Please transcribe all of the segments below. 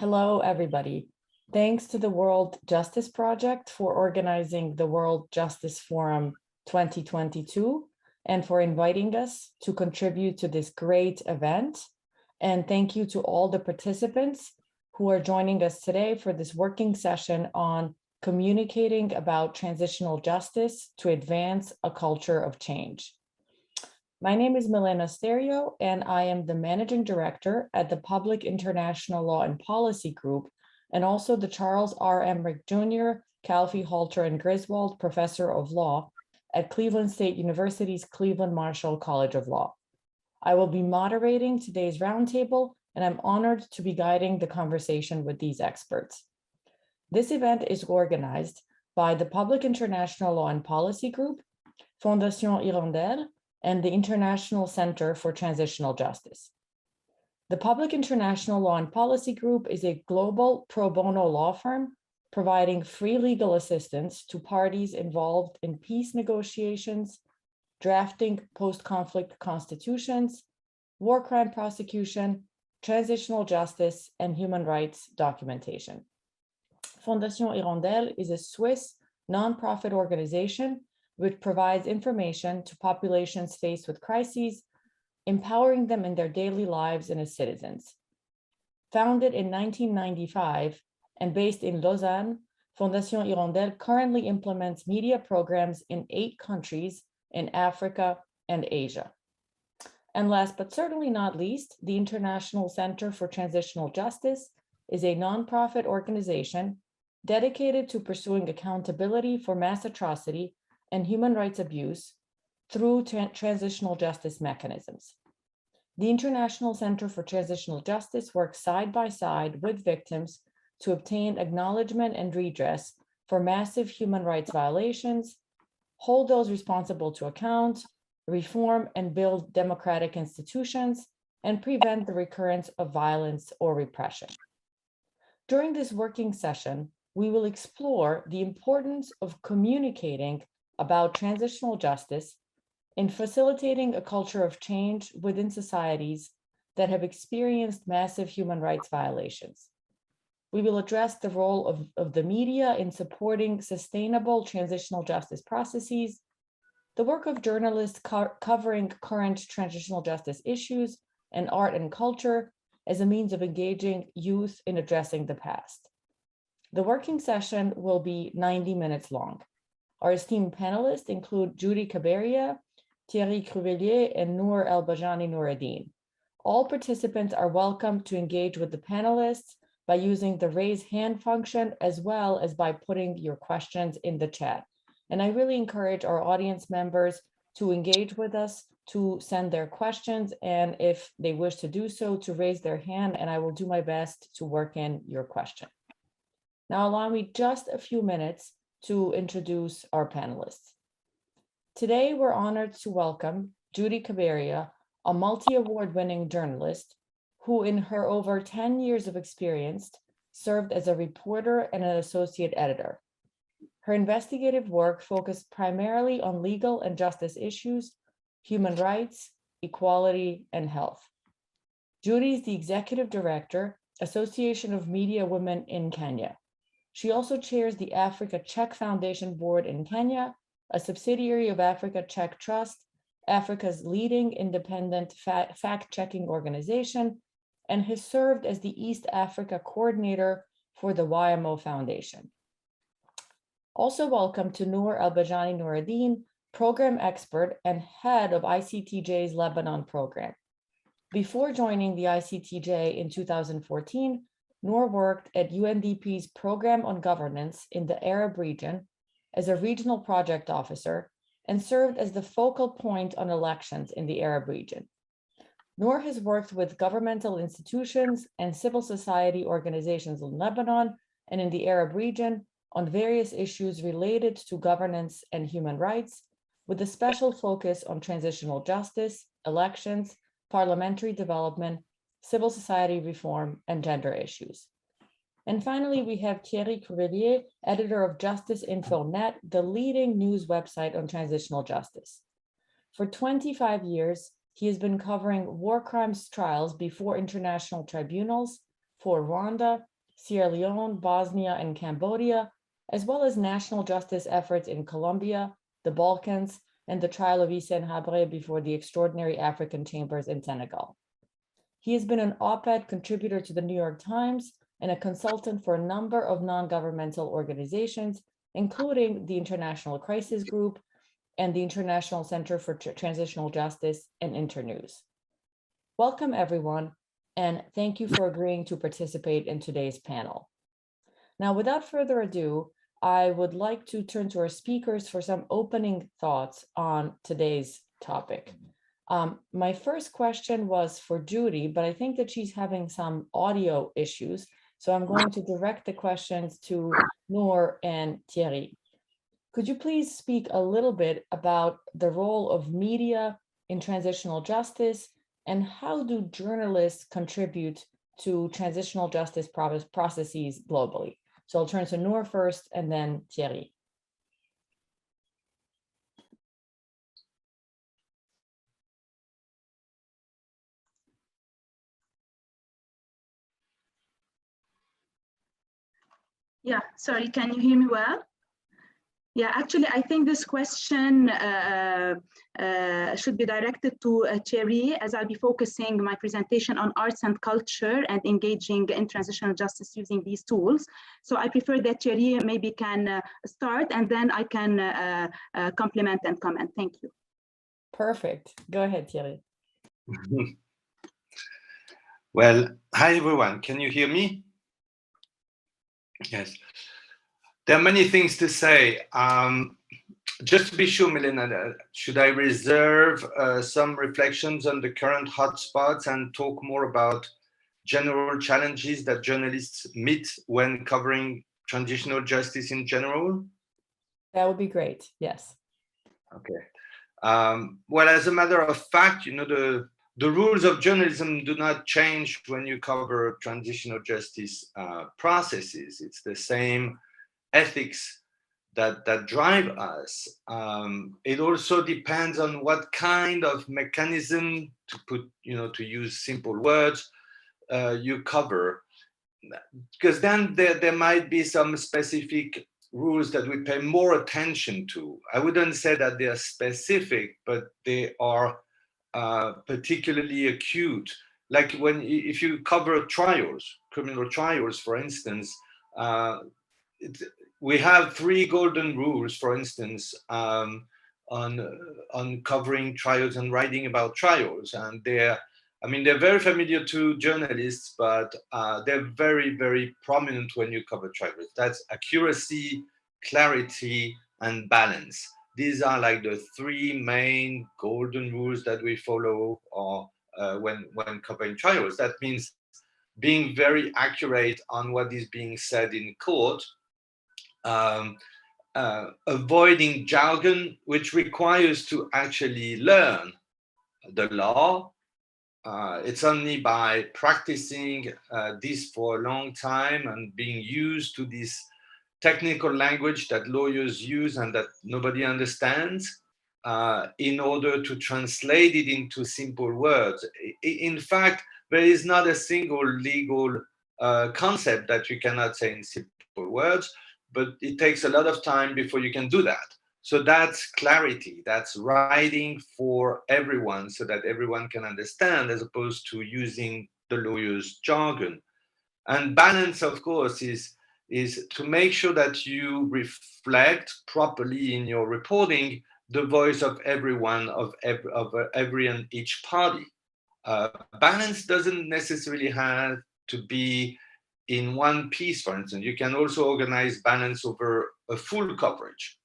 Hello, everybody. Thanks to the World Justice Project for organizing the World Justice Forum 2022 and for inviting us to contribute to this great event. And thank you to all the participants who are joining us today for this working session on communicating about transitional justice to advance a culture of change. My name is Milena Stereo, and I am the Managing Director at the Public International Law and Policy Group, and also the Charles R. Emmerich Jr., Calfee, Halter, and Griswold Professor of Law at Cleveland State University's Cleveland Marshall College of Law. I will be moderating today's roundtable, and I'm honored to be guiding the conversation with these experts. This event is organized by the Public International Law and Policy Group, Fondation Hirondelle, and the International Center for Transitional Justice. The Public International Law and Policy Group is a global pro bono law firm providing free legal assistance to parties involved in peace negotiations, drafting post-conflict constitutions, war crime prosecution, transitional justice, and human rights documentation. Fondation Hirondelle is a Swiss nonprofit organization which provides information to populations faced with crises, empowering them in their daily lives and as citizens. Founded in 1995 and based in Lausanne, Fondation Hirondelle currently implements media programs in 8 countries in Africa and Asia. And last but certainly not least, the International Center for Transitional Justice is a nonprofit organization dedicated to pursuing accountability for mass atrocity and human rights abuse through transitional justice mechanisms. The International Center for Transitional Justice works side by side with victims to obtain acknowledgement and redress for massive human rights violations, hold those responsible to account, reform and build democratic institutions, and prevent the recurrence of violence or repression. During this working session, we will explore the importance of communicating about transitional justice in facilitating a culture of change within societies that have experienced massive human rights violations. We will address the role of the media in supporting sustainable transitional justice processes, the work of journalists covering current transitional justice issues, and art and culture as a means of engaging youth in addressing the past. The working session will be 90 minutes long. Our esteemed panelists include Judy Caberia, Thierry Crevellier, and Noor El-Bajani Noureddin. All participants are welcome to engage with the panelists by using the raise hand function as well as by putting your questions in the chat. And I really encourage our audience members to engage with us, to send their questions, and if they wish to do so, to raise their hand, and I will do my best to work in your question. Now, allow me just a few minutes to introduce our panelists. Today, we're honored to welcome Judy Caberia, a multi-award winning journalist who in her over 10 years of experience served as a reporter and an associate editor. Her investigative work focused primarily on legal and justice issues, human rights, equality, and health. Judy is the executive director, Association of Media Women in Kenya. She also chairs the Africa Check Foundation Board in Kenya, a subsidiary of Africa Check Trust, Africa's leading independent fact-checking organization, and has served as the East Africa coordinator for the YMO Foundation. Also welcome to Noor El-Bajani Noureddin, program expert and head of ICTJ's Lebanon program. Before joining the ICTJ in 2014, Noor worked at UNDP's Program on Governance in the Arab region as a regional project officer and served as the focal point on elections in the Arab region. Noor has worked with governmental institutions and civil society organizations in Lebanon and in the Arab region on various issues related to governance and human rights, with a special focus on transitional justice, elections, parliamentary development, civil society reform, and gender issues. And finally, we have Thierry Crevellier, editor of Justice Info Net, the leading news website on transitional justice. For 25 years, he has been covering war crimes trials before international tribunals, for Rwanda, Sierra Leone, Bosnia, and Cambodia, as well as national justice efforts in Colombia, the Balkans, and the trial of Hissène Habré before the Extraordinary African Chambers in Senegal. He has been an op-ed contributor to the New York Times and a consultant for a number of non-governmental organizations, including the International Crisis Group and the International Center for Transitional Justice and Internews. Welcome, everyone, and thank you for agreeing to participate in today's panel. Now, without further ado, I would like to turn to our speakers for some opening thoughts on today's topic. My first question was for Judy, but I think that she's having some audio issues. So I'm going to direct the questions to Noor and Thierry. Could you please speak a little bit about the role of media in transitional justice and how do journalists contribute to transitional justice processes globally? So I'll turn to Noor first and then Thierry. Yeah, sorry, can you hear me well? Yeah, actually, I think this question should be directed to Thierry, as I'll be focusing my presentation on arts and culture and engaging in transitional justice using these tools. So I prefer that Thierry maybe can start and then I can complement and comment. Thank you. Perfect. Go ahead, Thierry. Well, hi, everyone. Can you hear me? Yes. There are many things to say. Just to be sure, Milena, should I reserve some reflections on the current hotspots and talk more about general challenges that journalists meet when covering transitional justice in general? That would be great, yes. Okay. Well, as a matter of fact, you know, the rules of journalism do not change when you cover transitional justice processes. It's the same ethics that drive us. It also depends on what kind of mechanism, to use simple words, you cover. Because then there might be some specific rules that we pay more attention to. I wouldn't say that they are specific, but they are particularly acute. Like if you cover trials, criminal trials, for instance, we have 3 golden rules, for instance, on covering trials and writing about trials, and they're very familiar to journalists, but they're very, very prominent when you cover trials. That's accuracy, clarity, and balance. These are like the 3 main golden rules that we follow when covering trials. That means being very accurate on what is being said in court, avoiding jargon, which requires to actually learn the law. It's only by practicing this for a long time and being used to this technical language that lawyers use and that nobody understands in order to translate it into simple words. In fact, there is not a single legal concept that you cannot say in simple words, but it takes a lot of time before you can do that. So that's clarity, that's writing for everyone so that everyone can understand, as opposed to using the lawyer's jargon. And balance, of course, is to make sure that you reflect properly in your reporting the voice of everyone, of every and each party. Balance doesn't necessarily have to be in one piece, for instance. You can also organize balance over a full coverage,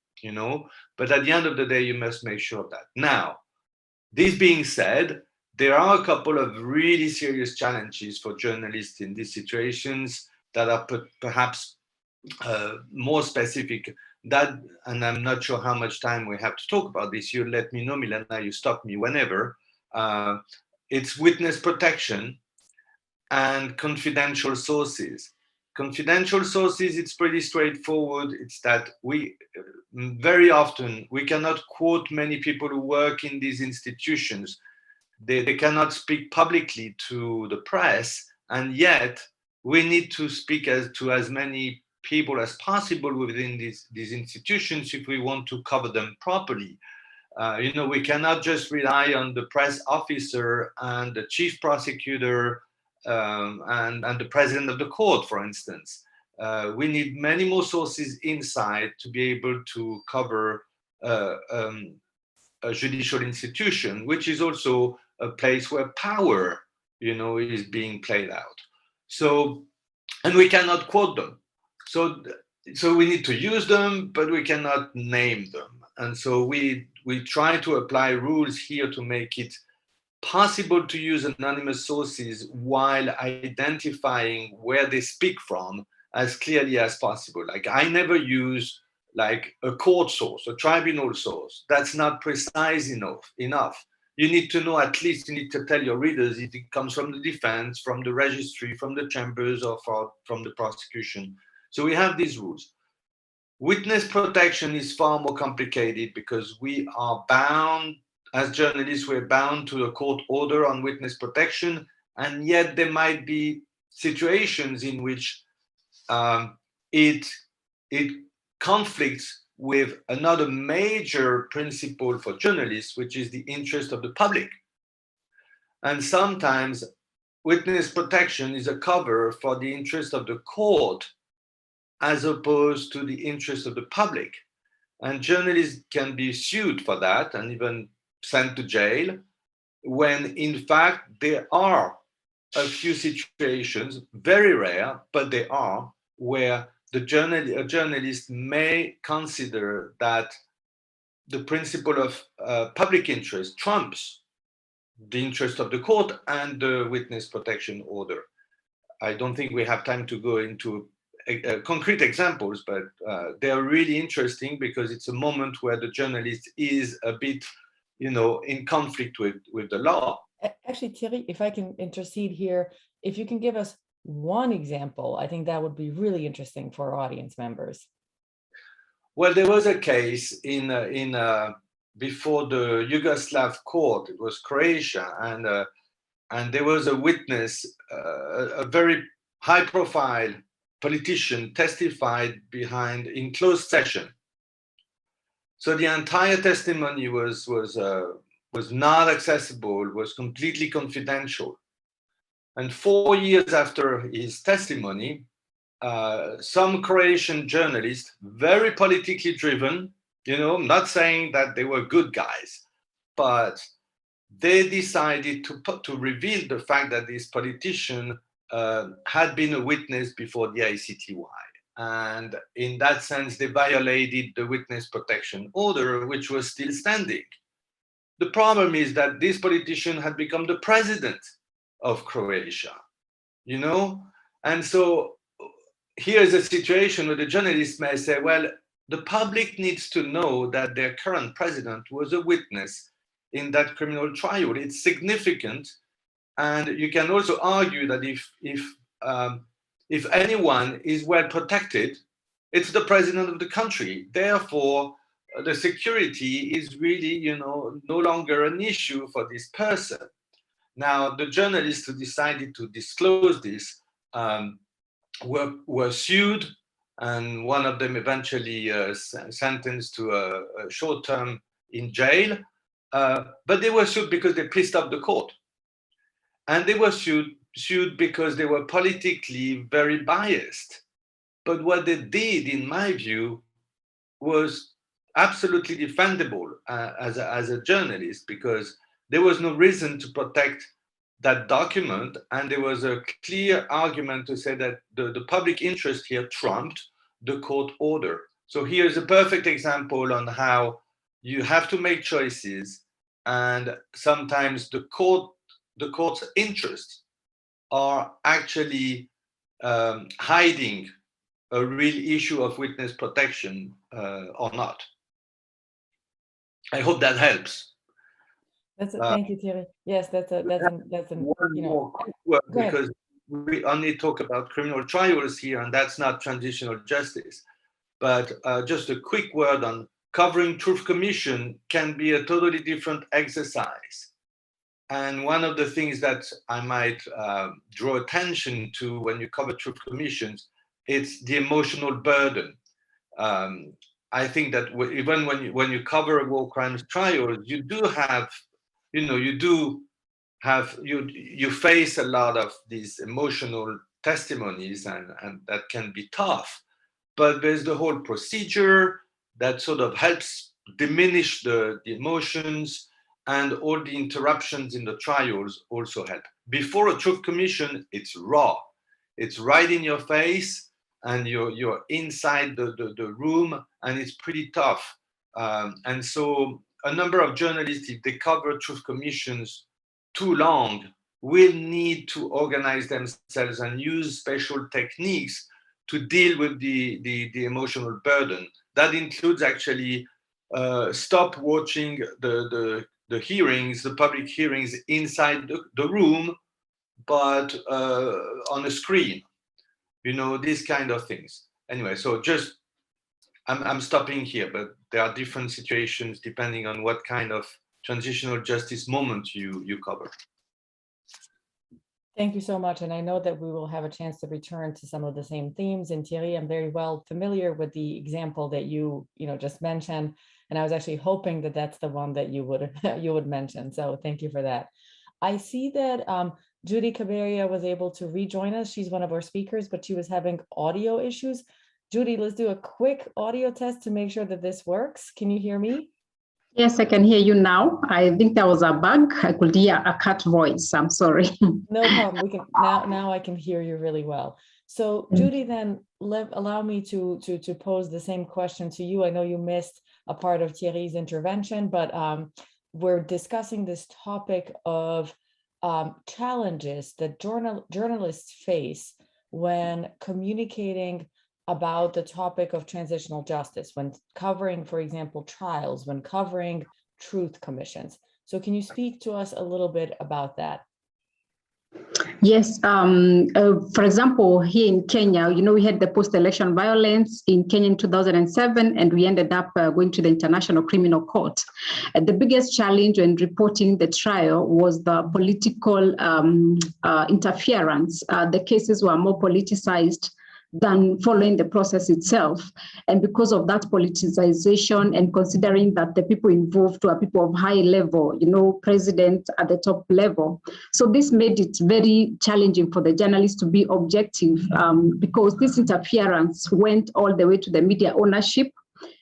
but at the end of the day, you must make sure of that. Now, this being said, there are a couple of really serious challenges for journalists in these situations that are perhaps more specific. And I'm not sure how much time we have to talk about this. You let me know, Milena, you stop me whenever. It's witness protection and confidential sources. Confidential sources, it's pretty straightforward. It's that very often we cannot quote many people who work in these institutions. They cannot speak publicly to the press, and yet we need to speak to as many people as possible within these institutions if we want to cover them properly. We cannot just rely on the press officer and the chief prosecutor and the president of the court, for instance. We need many more sources inside to be able to cover a judicial institution, which is also a place where power, is being played out. So, and we cannot quote them. So we need to use them, but we cannot name them. And so we try to apply rules here to make it possible to use anonymous sources while identifying where they speak from as clearly as possible. Like, I never use like a court source, a tribunal source. That's not precise enough. You need to know, at least you need to tell your readers if it comes from the defense, from the registry, from the chambers, or from the prosecution. So we have these rules. Witness protection is far more complicated because we are bound, as journalists, we're bound to a court order on witness protection, and yet there might be situations in which it conflicts with another major principle for journalists, which is the interest of the public. And sometimes witness protection is a cover for the interest of the court as opposed to the interest of the public. And journalists can be sued for that and even sent to jail, when in fact there are a few situations, very rare, but they are, where a journalist may consider that the principle of public interest trumps the interest of the court and the witness protection order. I don't think we have time to go into concrete examples, but they're really interesting because it's a moment where the journalist is a bit, in conflict with the law. Actually, Thierry, if I can intercede here, if you can give us one example, I think that would be really interesting for our audience members. Well, there was a case in before the Yugoslav court. It was Croatia, and there was a witness, a very high-profile politician, testified in closed session. So the entire testimony was not accessible, was completely confidential. And 4 years after his testimony, some Croatian journalists, very politically driven, I'm not saying that they were good guys, but they decided to reveal the fact that this politician had been a witness before the ICTY. And in that sense, they violated the witness protection order, which was still standing. The problem is that this politician had become the president of Croatia, And so here's a situation where the journalist may say, well, the public needs to know that their current president was a witness in that criminal trial. It's significant. And you can also argue that if anyone is well protected, it's the president of the country. Therefore, the security is really, no longer an issue for this person. Now, the journalists who decided to disclose this were sued, and one of them eventually sentenced to a short term in jail. But they were sued because they pissed off the court. And they were sued because they were politically very biased. But what they did, in my view, was absolutely defendable as a journalist, because there was no reason to protect that document. And there was a clear argument to say that the public interest here trumped the court order. So here's a perfect example on how you have to make choices, and sometimes the court's interests are actually hiding a real issue of witness protection or not. I hope that helps. Thank you, Thierry. Yes, that's one more quick word, because we only talk about criminal trials here, and that's not transitional justice. But just a quick word on covering truth commission can be a totally different exercise. And one of the things that I might draw attention to when you cover truth commissions, it's the emotional burden. I think that even when you cover a war crimes trial, you do have, you face a lot of these emotional testimonies, and that can be tough. But there's the whole procedure that sort of helps diminish the emotions, and all the interruptions in the trials also help. Before a truth commission, it's raw. It's right in your face, and you're inside the room, and it's pretty tough. And so a number of journalists, if they cover truth commissions too long, will need to organize themselves and use special techniques to deal with the emotional burden. That includes actually stop watching the hearings, the public hearings inside the room, but on a screen, these kind of things. Anyway, so just, I'm stopping here, but there are different situations depending on what kind of transitional justice moment you cover. Thank you so much. And I know that we will have a chance to return to some of the same themes. And Thierry, I'm very well familiar with the example that you just mentioned. And I was actually hoping that that's the one that you would mention. So thank you for that. I see that Judy Caberia was able to rejoin us. She's one of our speakers, but she was having audio issues. Judy, let's do a quick audio test to make sure that this works. Can you hear me? Yes, I can hear you now. I think there was a bug. I could hear a cat voice. I'm sorry. No problem. We can now I can hear you really well. So Judy, then allow me to pose the same question to you. I know you missed a part of Thierry's intervention, but we're discussing this topic of challenges that journalists face when communicating about the topic of transitional justice, when covering, for example, trials, when covering truth commissions. So can you speak to us a little bit about that? Yes, for example, here in Kenya, we had the post-election violence in Kenya in 2007, and we ended up going to the International Criminal Court. The biggest challenge in reporting the trial was the political interference. The cases were more politicized than following the process itself. And because of that politicization, and considering that the people involved were people of high level, president at the top level. So this made it very challenging for the journalists to be objective, because this interference went all the way to the media ownership.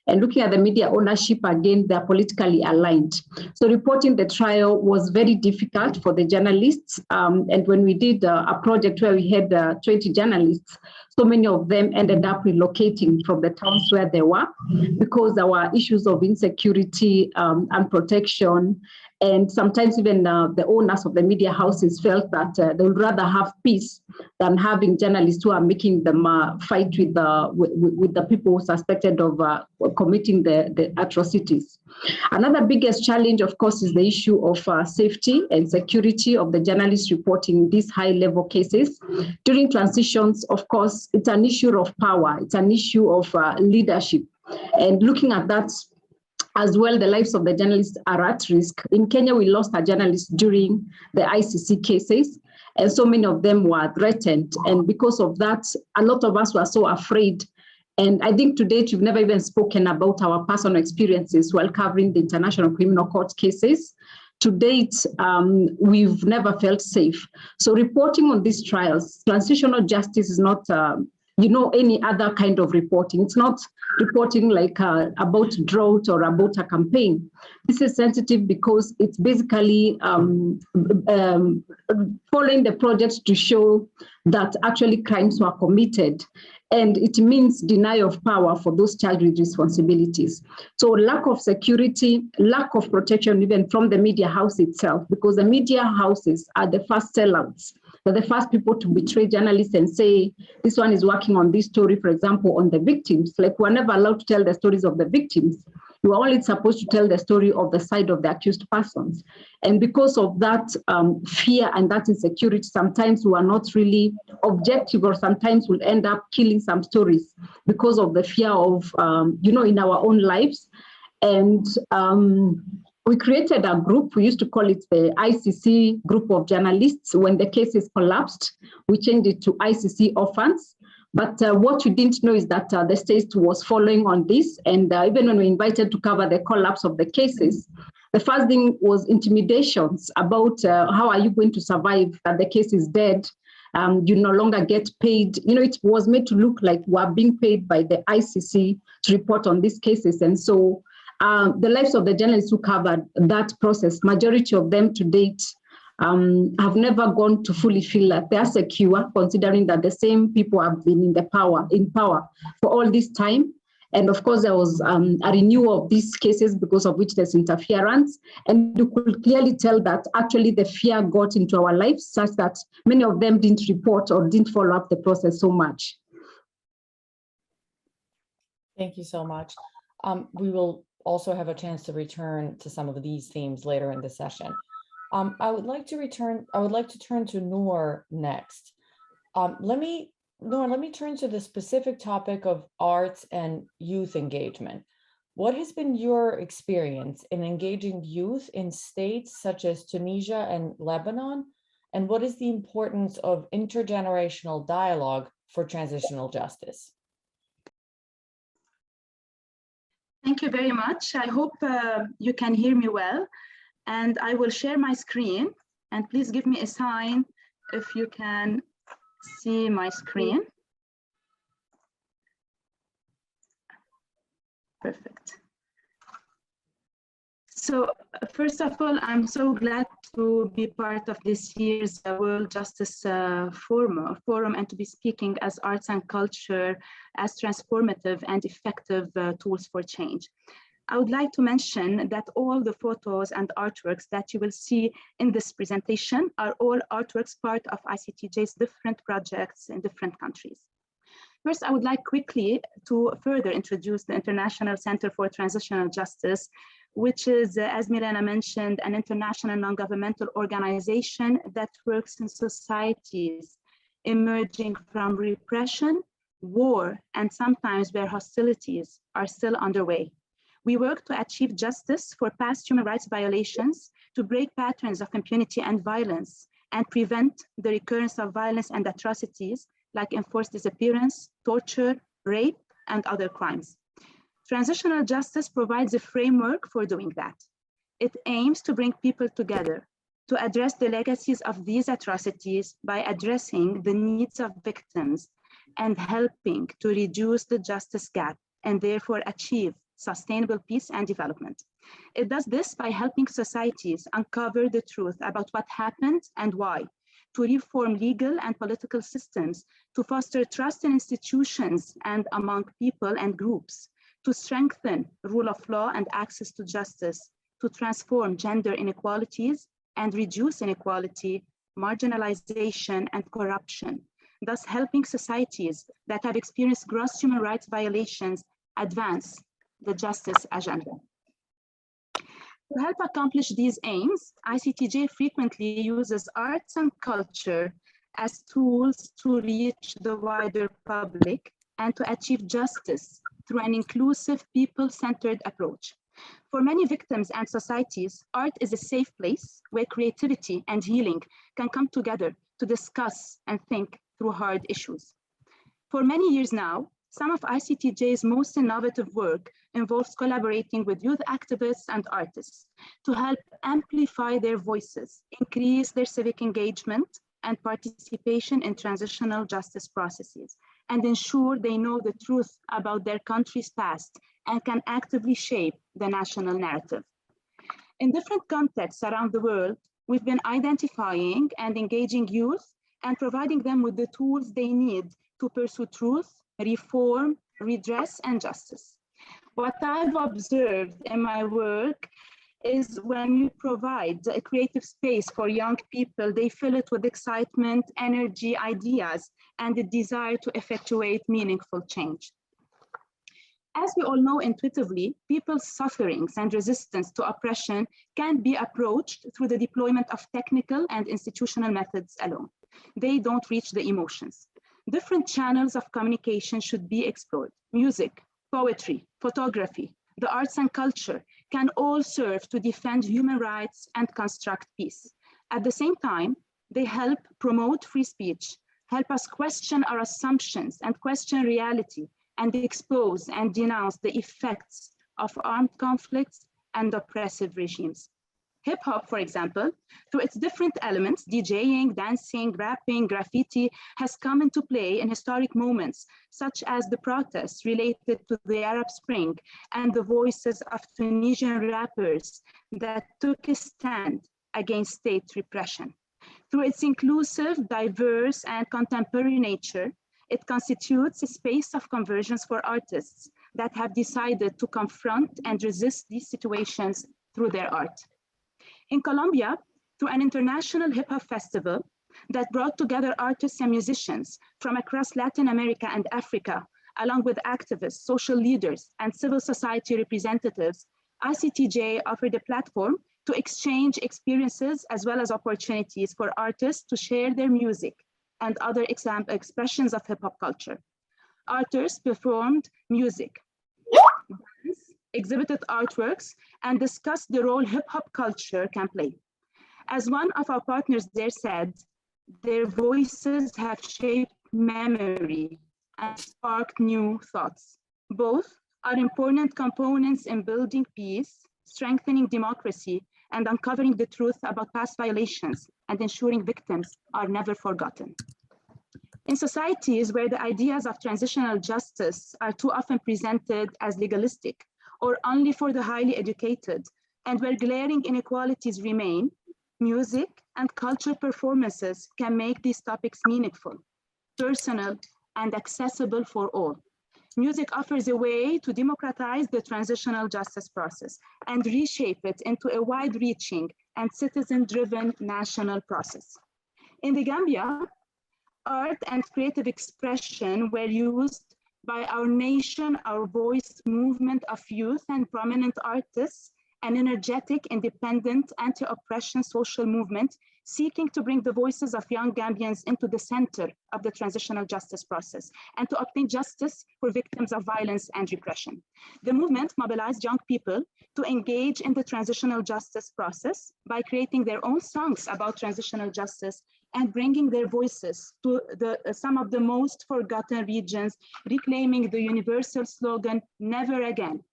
And looking at the media ownership, again, they're politically aligned. So reporting the trial was very difficult for the journalists. And when we did a project where we had 20 journalists, so many of them ended up relocating from the towns where they were, because there were issues of insecurity and protection. And sometimes even the owners of the media houses felt that they would rather have peace than having journalists who are making them fight with the people suspected of committing the atrocities. Another biggest challenge, of course, is the issue of safety and security of the journalists reporting these high-level cases. During transitions, of course, it's an issue of power. It's an issue of leadership. And looking at that as well, the lives of the journalists are at risk. In Kenya, we lost a journalist during the ICC cases, and so many of them were threatened. And because of that, a lot of us were so afraid. And I think to date, we've never even spoken about our personal experiences while covering the International Criminal Court cases. To date, we've never felt safe. So reporting on these trials, transitional justice is not any other kind of reporting. It's not reporting like about drought or about a campaign. This is sensitive because it's basically following the project to show that actually crimes were committed. And it means denial of power for those charged with responsibilities. So lack of security, lack of protection even from the media house itself, because the media houses are the first sellouts. They're the first people to betray journalists and say, this one is working on this story, for example, on the victims. Like, we're never allowed to tell the stories of the victims. You're only supposed to tell the story of the side of the accused persons. And because of that fear and that insecurity, sometimes we are not really objective, or sometimes we'll end up killing some stories because of the fear of, in our own lives. And we created a group. We used to call it the ICC Group of Journalists. When the cases collapsed, we changed it to ICC Orphans. But what we didn't know is that the state was following on this. And even when we invited to cover the collapse of the cases, the first thing was intimidations about how are you going to survive, that the case is dead. You no longer get paid. You know, it was made to look like we're being paid by the ICC to report on these cases. And so the lives of the journalists who covered that process, majority of them to date, have never gone to fully feel that they're secure, considering that the same people have been in power for all this time. And of course, there was a renewal of these cases because of which there's interference. And you could clearly tell that actually the fear got into our lives such that many of them didn't report or didn't follow up the process so much. Thank you so much. We will also have a chance to return to some of these themes later in the session. I would like to turn to Noor next. Let me turn to the specific topic of arts and youth engagement. What has been your experience in engaging youth in states such as Tunisia and Lebanon? And what is the importance of intergenerational dialogue for transitional justice? Thank you very much. I hope you can hear me well. And I will share my screen. And please give me a sign if you can see my screen. Perfect. So first of all, I'm so glad to be part of this year's World Justice Forum and to be speaking as arts and culture as transformative and effective tools for change. I would like to mention that all the photos and artworks that you will see in this presentation are all artworks part of ICTJ's different projects in different countries. First, I would like quickly to further introduce the International Center for Transitional Justice, which is, as Milena mentioned, an international non-governmental organization that works in societies emerging from repression, war, and sometimes where hostilities are still underway. We work to achieve justice for past human rights violations, to break patterns of impunity and violence, and prevent the recurrence of violence and atrocities like enforced disappearance, torture, rape, and other crimes. Transitional justice provides a framework for doing that. It aims to bring people together, to address the legacies of these atrocities by addressing the needs of victims and helping to reduce the justice gap and therefore achieve sustainable peace and development. It does this by helping societies uncover the truth about what happened and why, to reform legal and political systems, to foster trust in institutions and among people and groups, to strengthen rule of law and access to justice, to transform gender inequalities and reduce inequality, marginalization, and corruption, thus helping societies that have experienced gross human rights violations advance the justice agenda. To help accomplish these aims, ICTJ frequently uses arts and culture as tools to reach the wider public and to achieve justice through an inclusive, people-centered approach. For many victims and societies, art is a safe place where creativity and healing can come together to discuss and think through hard issues. For many years now, some of ICTJ's most innovative work involves collaborating with youth activists and artists to help amplify their voices, increase their civic engagement and participation in transitional justice processes, and ensure they know the truth about their country's past and can actively shape the national narrative. In different contexts around the world, we've been identifying and engaging youth and providing them with the tools they need to pursue truth, reform, redress, and justice. What I've observed in my work is when you provide a creative space for young people, they fill it with excitement, energy, ideas, and the desire to effectuate meaningful change. As we all know intuitively, people's sufferings and resistance to oppression can be approached through the deployment of technical and institutional methods alone. They don't reach the emotions. Different channels of communication should be explored. Music, poetry, photography, the arts and culture can all serve to defend human rights and construct peace. At the same time, they help promote free speech, help us question our assumptions and question reality, and expose and denounce the effects of armed conflicts and oppressive regimes. Hip hop, for example, through its different elements, DJing, dancing, rapping, graffiti, has come into play in historic moments, such as the protests related to the Arab Spring and the voices of Tunisian rappers that took a stand against state repression. Through its inclusive, diverse, and contemporary nature, it constitutes a space of convergence for artists that have decided to confront and resist these situations through their art. In Colombia, through an international hip hop festival that brought together artists and musicians from across Latin America and Africa, along with activists, social leaders, and civil society representatives, ICTJ offered a platform to exchange experiences as well as opportunities for artists to share their music and other expressions of hip hop culture. Artists performed music, exhibited artworks, and discussed the role hip-hop culture can play. As one of our partners there said, their voices have shaped memory and sparked new thoughts. Both are important components in building peace, strengthening democracy, and uncovering the truth about past violations and ensuring victims are never forgotten. In societies where the ideas of transitional justice are too often presented as legalistic, or only for the highly educated, and where glaring inequalities remain, music and cultural performances can make these topics meaningful, personal, and accessible for all. Music offers a way to democratize the transitional justice process and reshape it into a wide-reaching and citizen-driven national process. In the Gambia, art and creative expression were used by our nation, our voice movement of youth and prominent artists, an energetic, independent, anti-oppression social movement seeking to bring the voices of young Gambians into the center of the transitional justice process and to obtain justice for victims of violence and repression. The movement mobilized young people to engage in the transitional justice process by creating their own songs about transitional justice and bringing their voices to some of the most forgotten regions, reclaiming the universal slogan, "Never Again."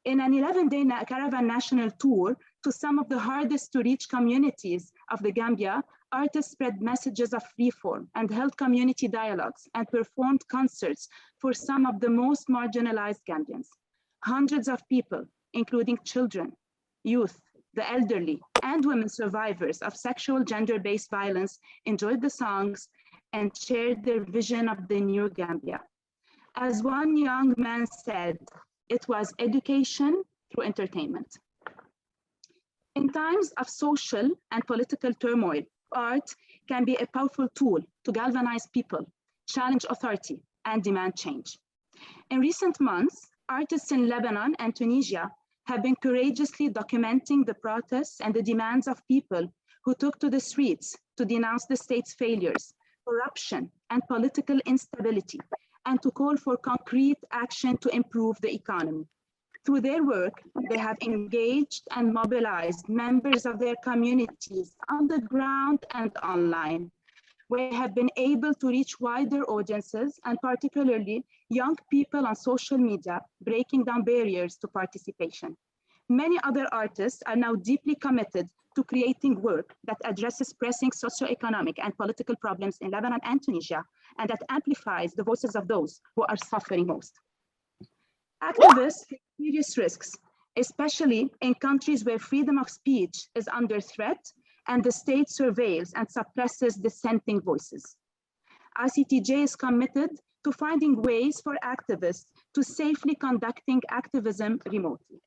In an 11-day caravan national tour to some of the hardest to reach communities of the Gambia, artists spread messages of reform and held community dialogues and performed concerts for some of the most marginalized Gambians. Hundreds of people, including children, youth, the elderly, and women survivors of sexual gender-based violence enjoyed the songs and shared their vision of the new Gambia. As one young man said, it was education through entertainment. In times of social and political turmoil, art can be a powerful tool to galvanize people, challenge authority, and demand change. In recent months, artists in Lebanon and Tunisia have been courageously documenting the protests and the demands of people who took to the streets to denounce the state's failures, corruption, and political instability, and to call for concrete action to improve the economy. Through their work, they have engaged and mobilized members of their communities on the ground and online, where they have been able to reach wider audiences and particularly young people on social media, breaking down barriers to participation. Many other artists are now deeply committed to creating work that addresses pressing socioeconomic and political problems in Lebanon and Tunisia, and that amplifies the voices of those who are suffering most. Activists face serious risks, especially in countries where freedom of speech is under threat and the state surveils and suppresses dissenting voices. ICTJ is committed to finding ways for activists to safely conducting activism remotely.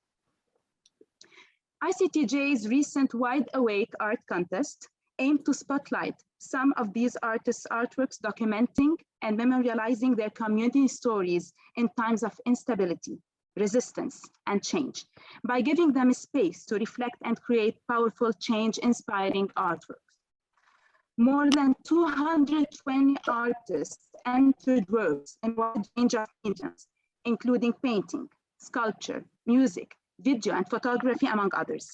ICTJ's recent Wide Awake art contest aimed to spotlight some of these artists' artworks documenting and memorializing their community stories in times of instability, resistance, and change, by giving them a space to reflect and create powerful change-inspiring artworks. More than 220 artists entered works in a wide range of mediums, including painting, sculpture, music, video, and photography, among others.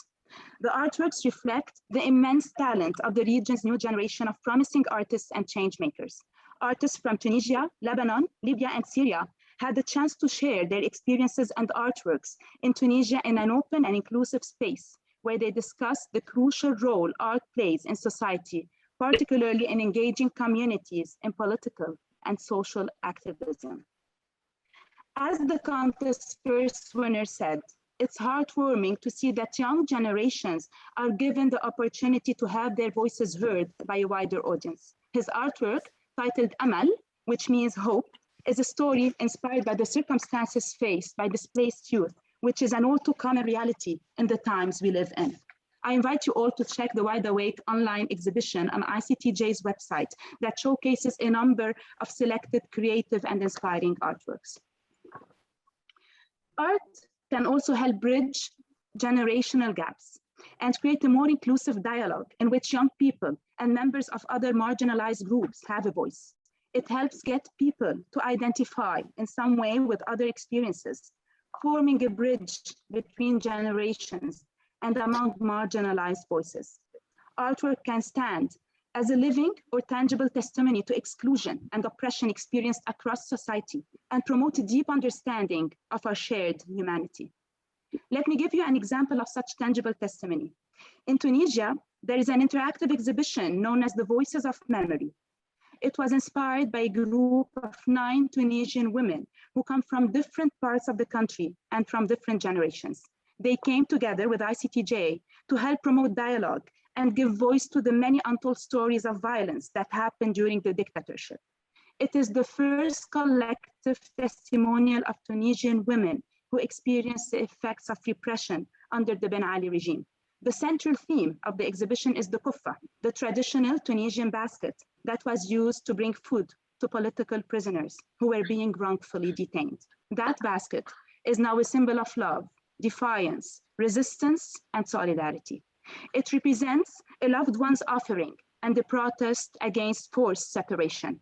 The artworks reflect the immense talent of the region's new generation of promising artists and change makers. Artists from Tunisia, Lebanon, Libya, and Syria had the chance to share their experiences and artworks in Tunisia in an open and inclusive space where they discussed the crucial role art plays in society, particularly in engaging communities in political and social activism. As the contest's first winner said, it's heartwarming to see that young generations are given the opportunity to have their voices heard by a wider audience. His artwork, titled Amal, which means hope, is a story inspired by the circumstances faced by displaced youth, which is an all too common reality in the times we live in. I invite you all to check the Wide Awake online exhibition on ICTJ's website that showcases a number of selected creative and inspiring artworks. Art can also help bridge generational gaps and create a more inclusive dialogue in which young people and members of other marginalized groups have a voice. It helps get people to identify in some way with other experiences, forming a bridge between generations and among marginalized voices. Artwork can stand as a living or tangible testimony to exclusion and oppression experienced across society and promote a deep understanding of our shared humanity. Let me give you an example of such tangible testimony. In Tunisia, there is an interactive exhibition known as the Voices of Memory. It was inspired by a group of 9 Tunisian women who come from different parts of the country and from different generations. They came together with ICTJ to help promote dialogue and give voice to the many untold stories of violence that happened during the dictatorship. It is the first collective testimonial of Tunisian women who experienced the effects of repression under the Ben Ali regime. The central theme of the exhibition is the kuffa, the traditional Tunisian basket that was used to bring food to political prisoners who were being wrongfully detained. That basket is now a symbol of love, defiance, resistance, and solidarity. It represents a loved one's offering and the protest against forced separation.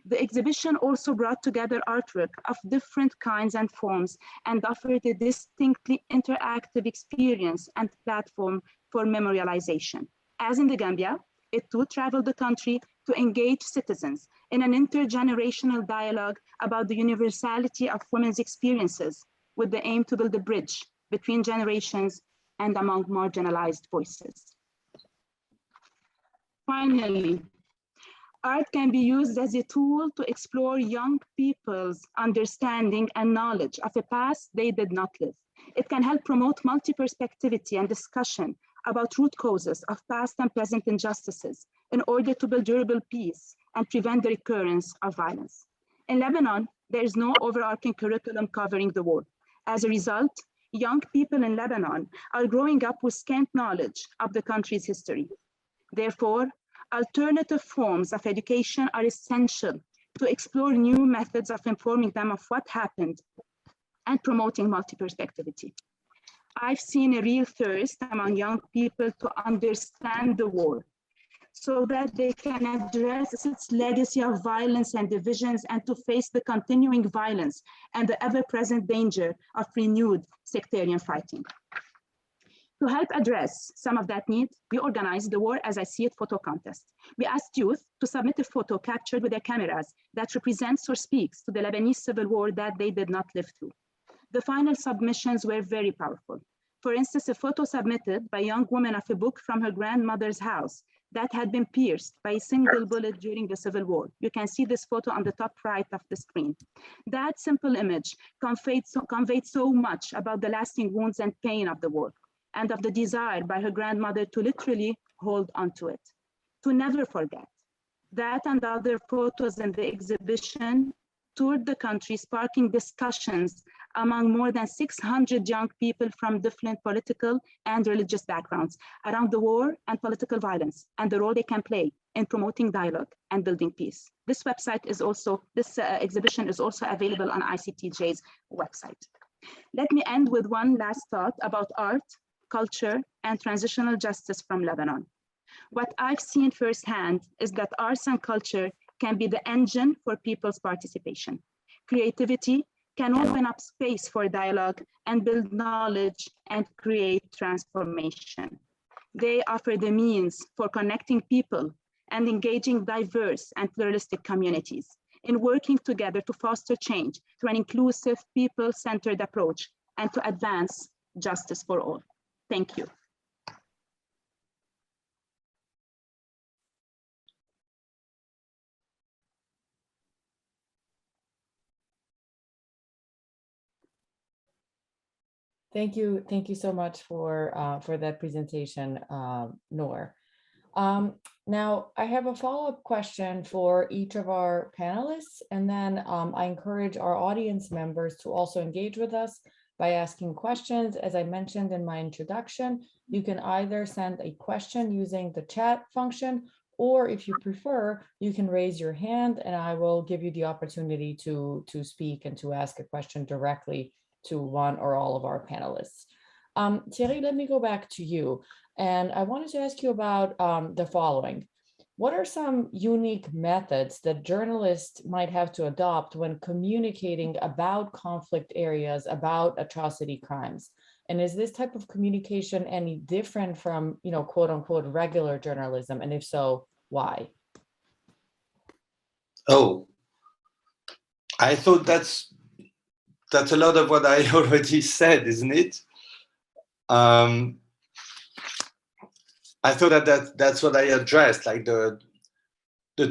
The exhibition also brought together artwork of different kinds and forms and offered a distinctly interactive experience and platform for memorialization. As in the Gambia, it too traveled the country to engage citizens in an intergenerational dialogue about the universality of women's experiences with the aim to build a bridge between generations and among marginalized voices. Finally, art can be used as a tool to explore young people's understanding and knowledge of a past they did not live. It can help promote multi-perspectivity and discussion about root causes of past and present injustices in order to build durable peace and prevent the recurrence of violence. In Lebanon, there is no overarching curriculum covering the war. As a result, young people in Lebanon are growing up with scant knowledge of the country's history. Therefore, alternative forms of education are essential to explore new methods of informing them of what happened and promoting multi-perspectivity. I've seen a real thirst among young people to understand the war so that they can address its legacy of violence and divisions and to face the continuing violence and the ever-present danger of renewed sectarian fighting. To help address some of that need, we organized the War as I See It photo contest. We asked youth to submit a photo captured with their cameras that represents or speaks to the Lebanese civil war that they did not live through. The final submissions were very powerful. For instance, a photo submitted by a young woman of a book from her grandmother's house that had been pierced by a single bullet during the Civil War. You can see this photo on the top right of the screen. That simple image conveyed so much about the lasting wounds and pain of the war, and of the desire by her grandmother to literally hold onto it, to never forget. That and other photos in the exhibition toured the country, sparking discussions among more than 600 young people from different political and religious backgrounds around the war and political violence and the role they can play in promoting dialogue and building peace. This exhibition is also available on ICTJ's website. Let me end with one last thought about art, culture, and transitional justice from Lebanon. What I've seen firsthand is that arts and culture can be the engine for people's participation. Creativity can open up space for dialogue and build knowledge and create transformation. They offer the means for connecting people and engaging diverse and pluralistic communities in working together to foster change through an inclusive, people-centered approach and to advance justice for all. Thank you. Thank you so much for that presentation, Noor. Now, I have a follow-up question for each of our panelists, and then I encourage our audience members to also engage with us by asking questions. As I mentioned in my introduction, you can either send a question using the chat function, or if you prefer, you can raise your hand and I will give you the opportunity to speak and to ask a question directly to one or all of our panelists. Thierry, let me go back to you. And I wanted to ask you about the following. What are some unique methods that journalists might have to adopt when communicating about conflict areas, about atrocity crimes? And is this type of communication any different from, quote unquote, regular journalism? And if so, why? Oh, I thought that's a lot of what I already said, isn't it? I thought that's what I addressed, like the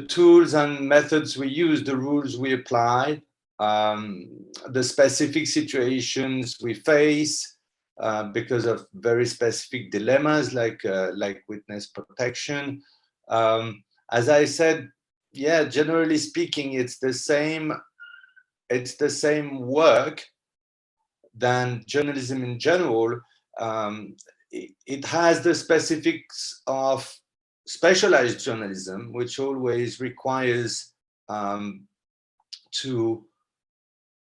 tools and methods we use, the rules we apply, the specific situations we face because of very specific dilemmas like witness protection. As I said, yeah, generally speaking, it's the same work than journalism in general. It has the specifics of specialized journalism, which always requires to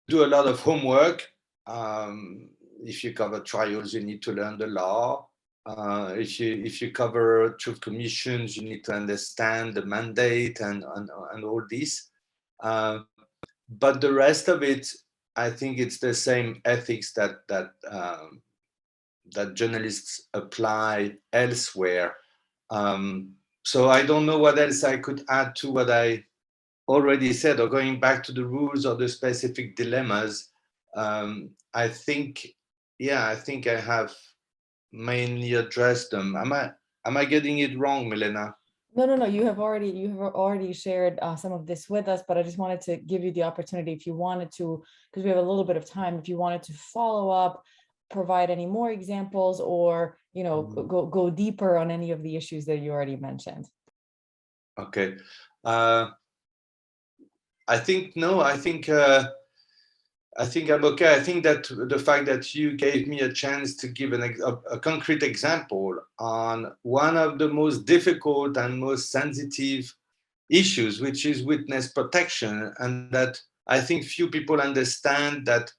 do a lot of homework. If you cover trials, you need to learn the law. If you cover truth commissions, you need to understand the mandate and all this. But the rest of it, I think it's the same ethics that journalists apply elsewhere. So I don't know what else I could add to what I already said, or going back to the rules or the specific dilemmas. I think I have mainly addressed them. Am I getting it wrong, Milena? No. You have already shared some of this with us, but I just wanted to give you the opportunity, if you wanted to, because we have a little bit of time, if you wanted to follow up, provide any more examples, or go deeper on any of the issues that you already mentioned. Okay. I think I'm okay. I think that the fact that you gave me a chance to give a concrete example on one of the most difficult and most sensitive issues, which is witness protection, and that I think few people understand that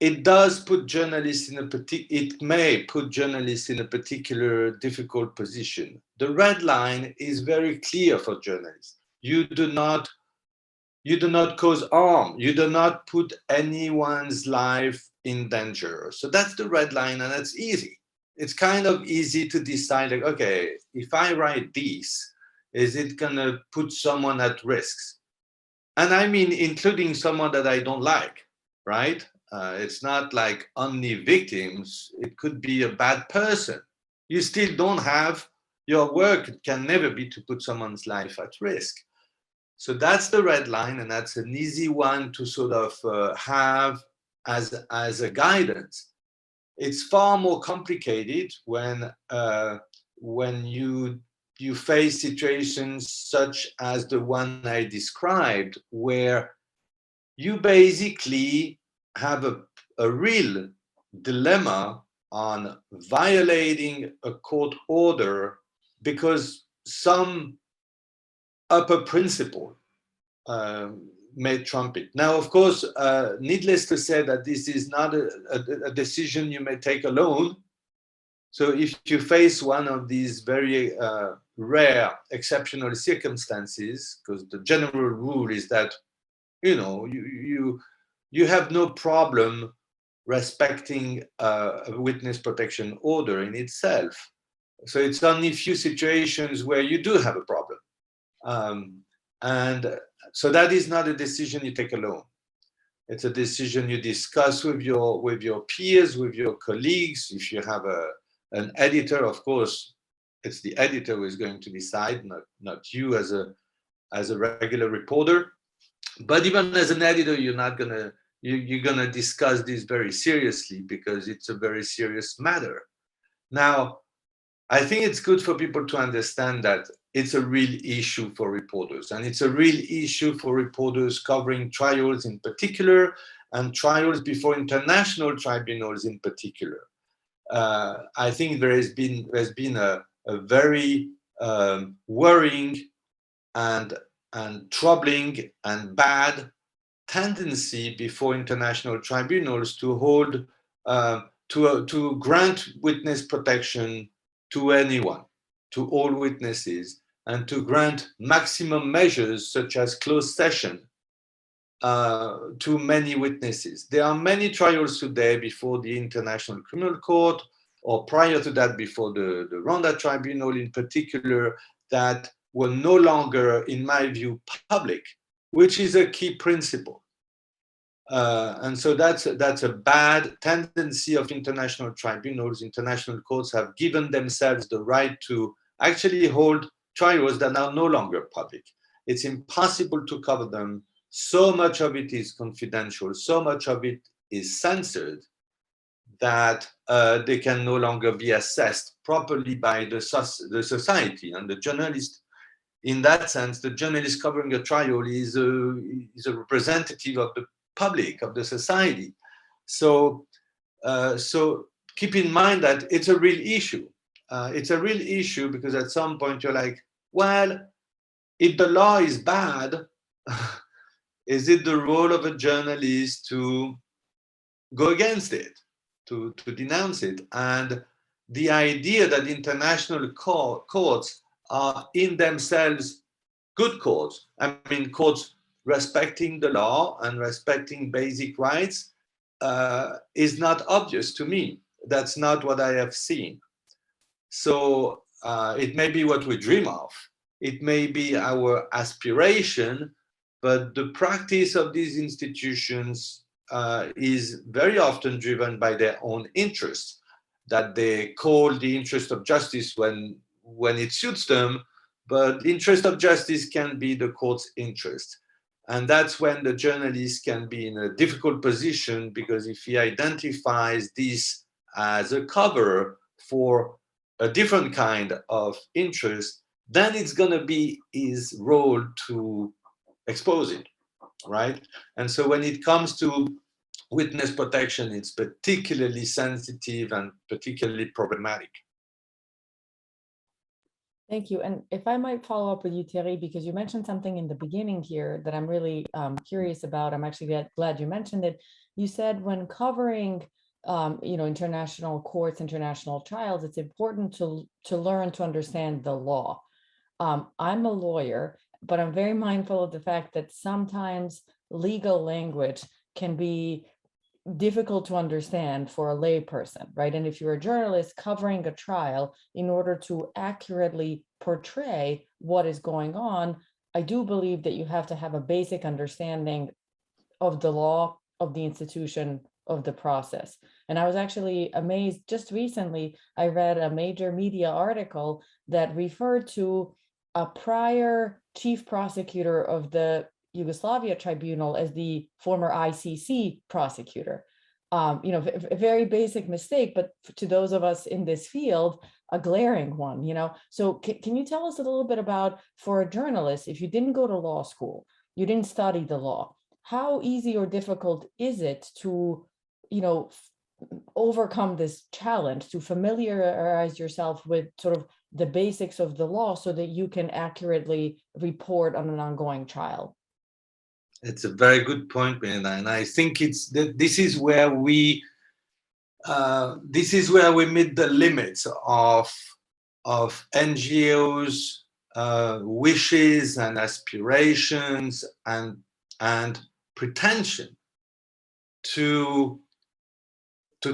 it does put journalists it may put journalists in a particular difficult position. The red line is very clear for journalists. You do not cause harm. You do not put anyone's life in danger. So that's the red line, and that's easy. It's kind of easy to decide, like, okay, if I write this, is it gonna put someone at risk? And I mean, including someone that I don't like, right? It's not like only victims. It could be a bad person. You still don't have, your work can never be to put someone's life at risk. So that's the red line, and that's an easy one to sort of have as a guidance. It's far more complicated when you face situations such as the one I described, where you basically have a real dilemma on violating a court order because some upper principle may trump it. Now, of course, needless to say that this is not a decision you may take alone. So if you face one of these very rare exceptional circumstances, because the general rule is that you know, you have no problem respecting a witness protection order in itself. So it's only a few situations where you do have a problem. And so that is not a decision you take alone. It's a decision you discuss with your peers, with your colleagues. If you have an editor, of course, it's the editor who is going to decide, not you as a regular reporter. But even as an editor, you're gonna discuss this very seriously, because it's a very serious matter. Now, I think it's good for people to understand that it's a real issue for reporters, and it's a real issue for reporters covering trials in particular, and trials before international tribunals in particular. I think there's been a very worrying and troubling and bad tendency before international tribunals to hold to grant witness protection to anyone, to all witnesses, and to grant maximum measures such as closed session to many witnesses. There are many trials today before the International Criminal Court, or prior to that before the Rwanda Tribunal in particular, that were no longer, in my view, public, which is a key principle. And so that's a bad tendency of international tribunals. International courts have given themselves the right to actually hold trials that are no longer public. It's impossible to cover them. So much of it is confidential, so much of it is censored, that they can no longer be assessed properly by the society. And the journalist, in that sense, the journalist covering a trial is a representative of the public, of the society. So keep in mind that it's a real issue. It's a real issue because at some point you're like, well, if the law is bad, is it the role of a journalist to go against it, to denounce it? And the idea that international courts are in themselves good courts, I mean courts respecting the law and respecting basic rights, is not obvious to me. That's not what I have seen. So it may be what we dream of. It may be our aspiration, but the practice of these institutions is very often driven by their own interests, that they call the interest of justice when it suits them, but the interest of justice can be the court's interest. And that's when the journalist can be in a difficult position, because if he identifies this as a cover for a different kind of interest, then it's going to be his role to expose it, right? And so when it comes to witness protection, it's particularly sensitive and particularly problematic. Thank you. And if I might follow up with you, Thierry, because you mentioned something in the beginning here that I'm really curious about. I'm actually glad you mentioned it. You said when covering international courts, international trials, it's important to learn to understand the law. I'm a lawyer, but I'm very mindful of the fact that sometimes legal language can be difficult to understand for a lay person, right? And if you're a journalist covering a trial, in order to accurately portray what is going on, I do believe that you have to have a basic understanding of the law, of the institution, of the process. And I was actually amazed. Just recently, I read a major media article that referred to a prior chief prosecutor of the Yugoslavia tribunal as the former ICC prosecutor. A very basic mistake, but to those of us in this field, a glaring one, So can you tell us a little bit about, for a journalist, if you didn't go to law school, you didn't study the law, how easy or difficult is it to, overcome this challenge, to familiarize yourself with sort of the basics of the law so that you can accurately report on an ongoing trial? It's a very good point, Melinda, and I think this is where we meet the limits of NGOs' wishes and aspirations and pretension to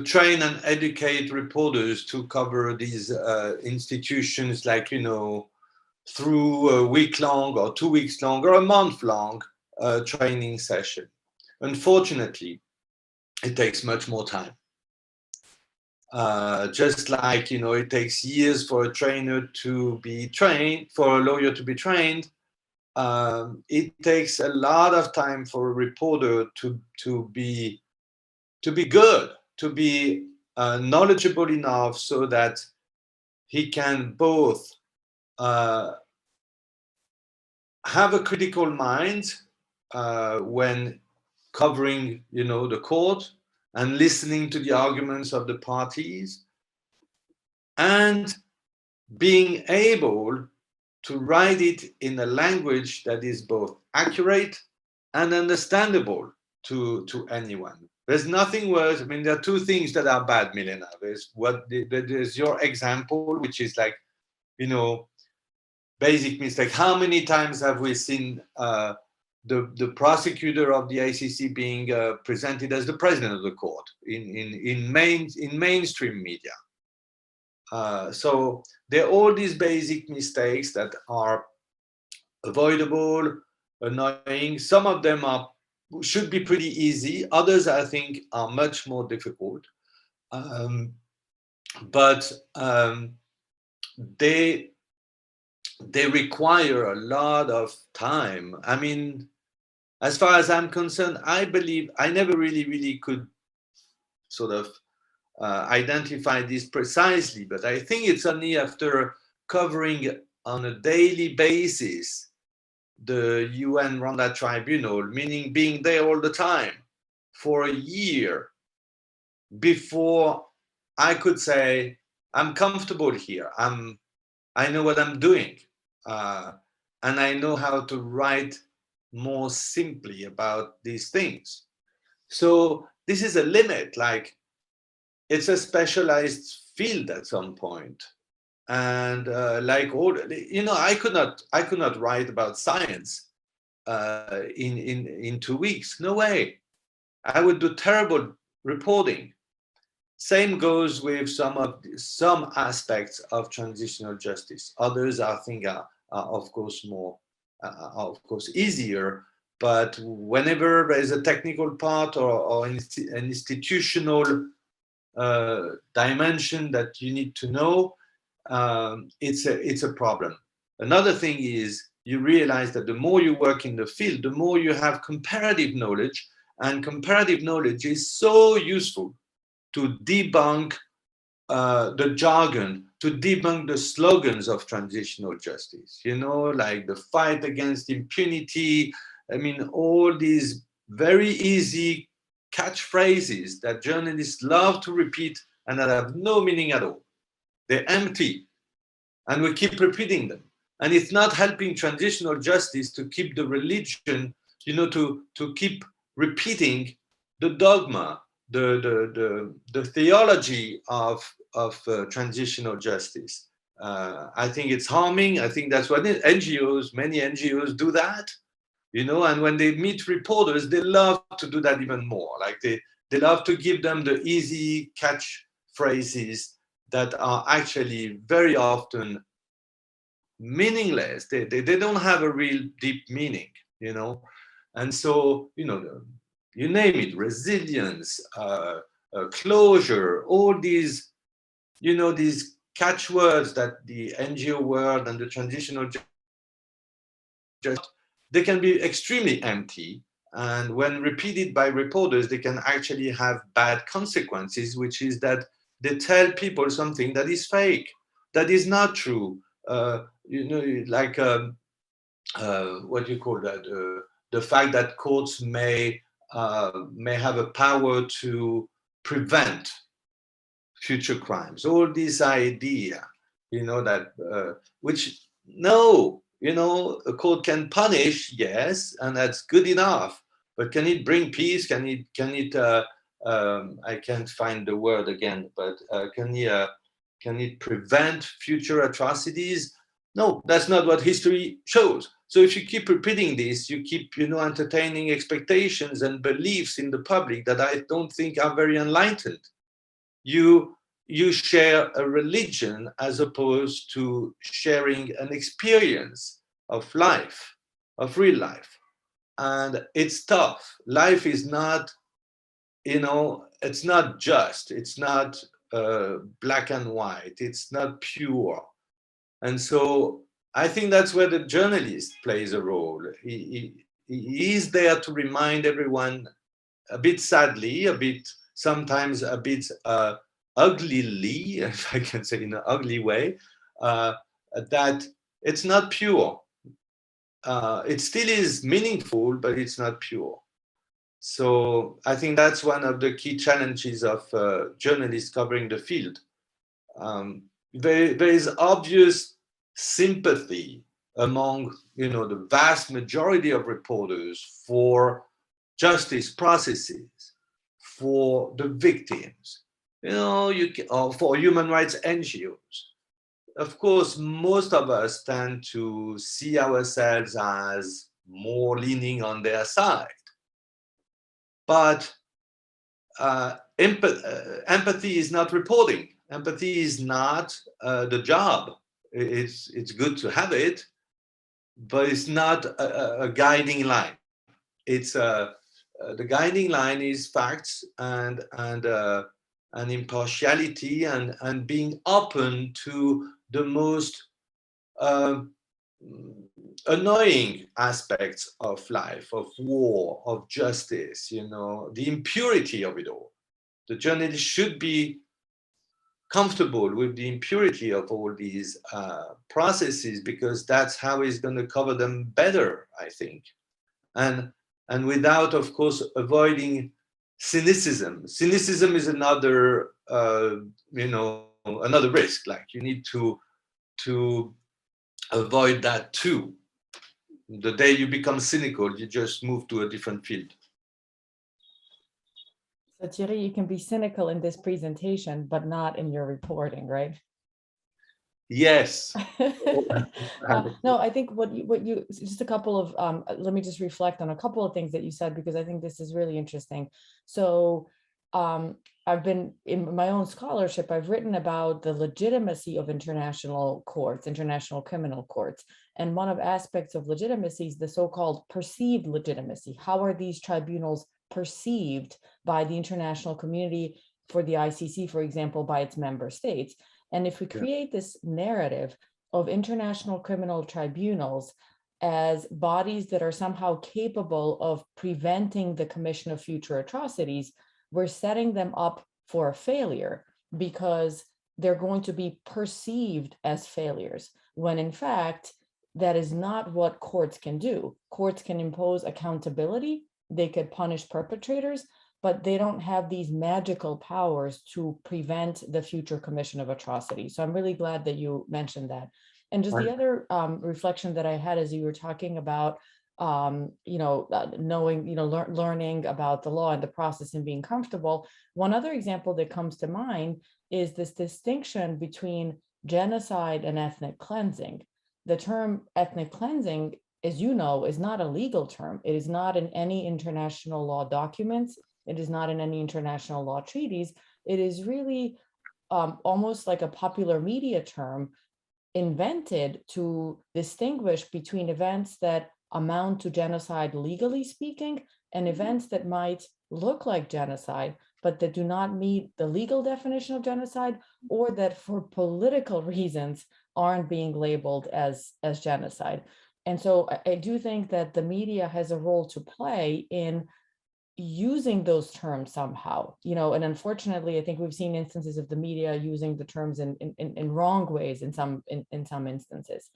train and educate reporters to cover these institutions, like, you know, through a week-long or 2 weeks long or a month-long training session. Unfortunately, it takes much more time. Just like, you know, it takes years for a trainer to be trained, for a lawyer to be trained, it takes a lot of time for a reporter to be good, to be knowledgeable enough so that he can both have a critical mind when covering, you know, the court and listening to the arguments of the parties, and being able to write it in a language that is both accurate and understandable to anyone. There's nothing worse. I mean, there are two things that are bad, Milena. There's your example, which is like, you know, basic mistake. How many times have we seen the prosecutor of the ICC being presented as the president of the court in mainstream media? So there are all these basic mistakes that are avoidable, annoying. Some of them should be pretty easy. Others, I think, are much more difficult. But they require a lot of time. I mean, as far as I'm concerned, I believe I never really could sort of identify this precisely, but I think it's only after covering on a daily basis the UN Rwanda Tribunal, meaning being there all the time for a year, before I could say, I'm comfortable here. I know what I'm doing. And I know how to write more simply about these things. So this is a limit, like it's a specialized field at some point. And like all, you know, I could not write about science in 2 weeks. No way. I would do terrible reporting. Same goes with some aspects of transitional justice. Others, I think, are of course more, of course, easier. But whenever there is a technical part or an institutional dimension that you need to know, it's a problem. Another thing is you realize that the more you work in the field, the more you have comparative knowledge, and comparative knowledge is so useful to debunk the jargon, to debunk the slogans of transitional justice, you know, like the fight against impunity. I mean, all these very easy catchphrases that journalists love to repeat and that have no meaning at all. They're empty, and we keep repeating them. And it's not helping transitional justice to keep the religion, you know, to keep repeating the dogma, the theology of transitional justice. I think it's harming. I think that's what NGOs, many NGOs do that, you know, and when they meet reporters, they love to do that even more. Like they love to give them the easy catch phrases that are actually very often meaningless. They don't have a real deep meaning, you know. And so, you know, you name it, resilience, closure, all these, you know, these catchwords that the NGO world and the transitional justice, they can be extremely empty. And when repeated by reporters, they can actually have bad consequences, which is that they tell people something that is fake, that is not true. You know, like what do you call that? The fact that courts may have a power to prevent future crimes. All this idea, you know, that which no, you know, a court can punish, yes, and that's good enough. But can it bring peace? Can it? I can't find the word again, but can it prevent future atrocities? No, that's not what history shows. So if you keep repeating this, you keep, entertaining expectations and beliefs in the public that I don't think are very enlightened. You share a religion as opposed to sharing an experience of life, of real life. And it's tough. Life is not, it's not just, it's not black and white, it's not pure. And so I think that's where the journalist plays a role. He is there to remind everyone, a bit sadly, sometimes a bit uglily, if I can say in an ugly way, that it's not pure. It still is meaningful, but it's not pure. So I think that's one of the key challenges of journalists covering the field. There is obvious sympathy among the vast majority of reporters for justice processes, for the victims, or for human rights NGOs. Of course, most of us tend to see ourselves as more leaning on their side. But empathy is not reporting. Empathy is not the job. It's good to have it, but it's not a guiding line. It's the guiding line is facts and impartiality and being open to the most annoying aspects of life, of war, of justice, the impurity of it all. The journalist should be comfortable with the impurity of all these processes, because that's how he's going to cover them better, I think. And without, of course, avoiding cynicism. Cynicism is another, another risk. Like, you need to avoid that too. The day you become cynical, you just move to a different field. So Thierry, you can be cynical in this presentation, but not in your reporting, right? Yes. No, I think what you just a couple of let me just reflect on a couple of things that you said, because I think this is really interesting. So I've been in my own scholarship, I've written about the legitimacy of international courts, international criminal courts. And one of aspects of legitimacy is the so-called perceived legitimacy. How are these tribunals perceived by the international community, for the ICC, for example, by its member states? And if we create this narrative of international criminal tribunals as bodies that are somehow capable of preventing the commission of future atrocities, we're setting them up for a failure, because they're going to be perceived as failures, when in fact, that is not what courts can do. Courts can impose accountability, they could punish perpetrators, but they don't have these magical powers to prevent the future commission of atrocities. So I'm really glad that you mentioned that. And just the other reflection that I had as you were talking about, knowing, learning about the law and the process and being comfortable. One other example that comes to mind is this distinction between genocide and ethnic cleansing. The term ethnic cleansing, as you know, is not a legal term. It is not in any international law documents. It is not in any international law treaties. It is really almost like a popular media term invented to distinguish between events that amount to genocide legally speaking and events that might look like genocide, but that do not meet the legal definition of genocide, or that for political reasons aren't being labeled as genocide. And so I do think that the media has a role to play in using those terms somehow, and unfortunately, I think we've seen instances of the media using the terms in wrong ways in some instances.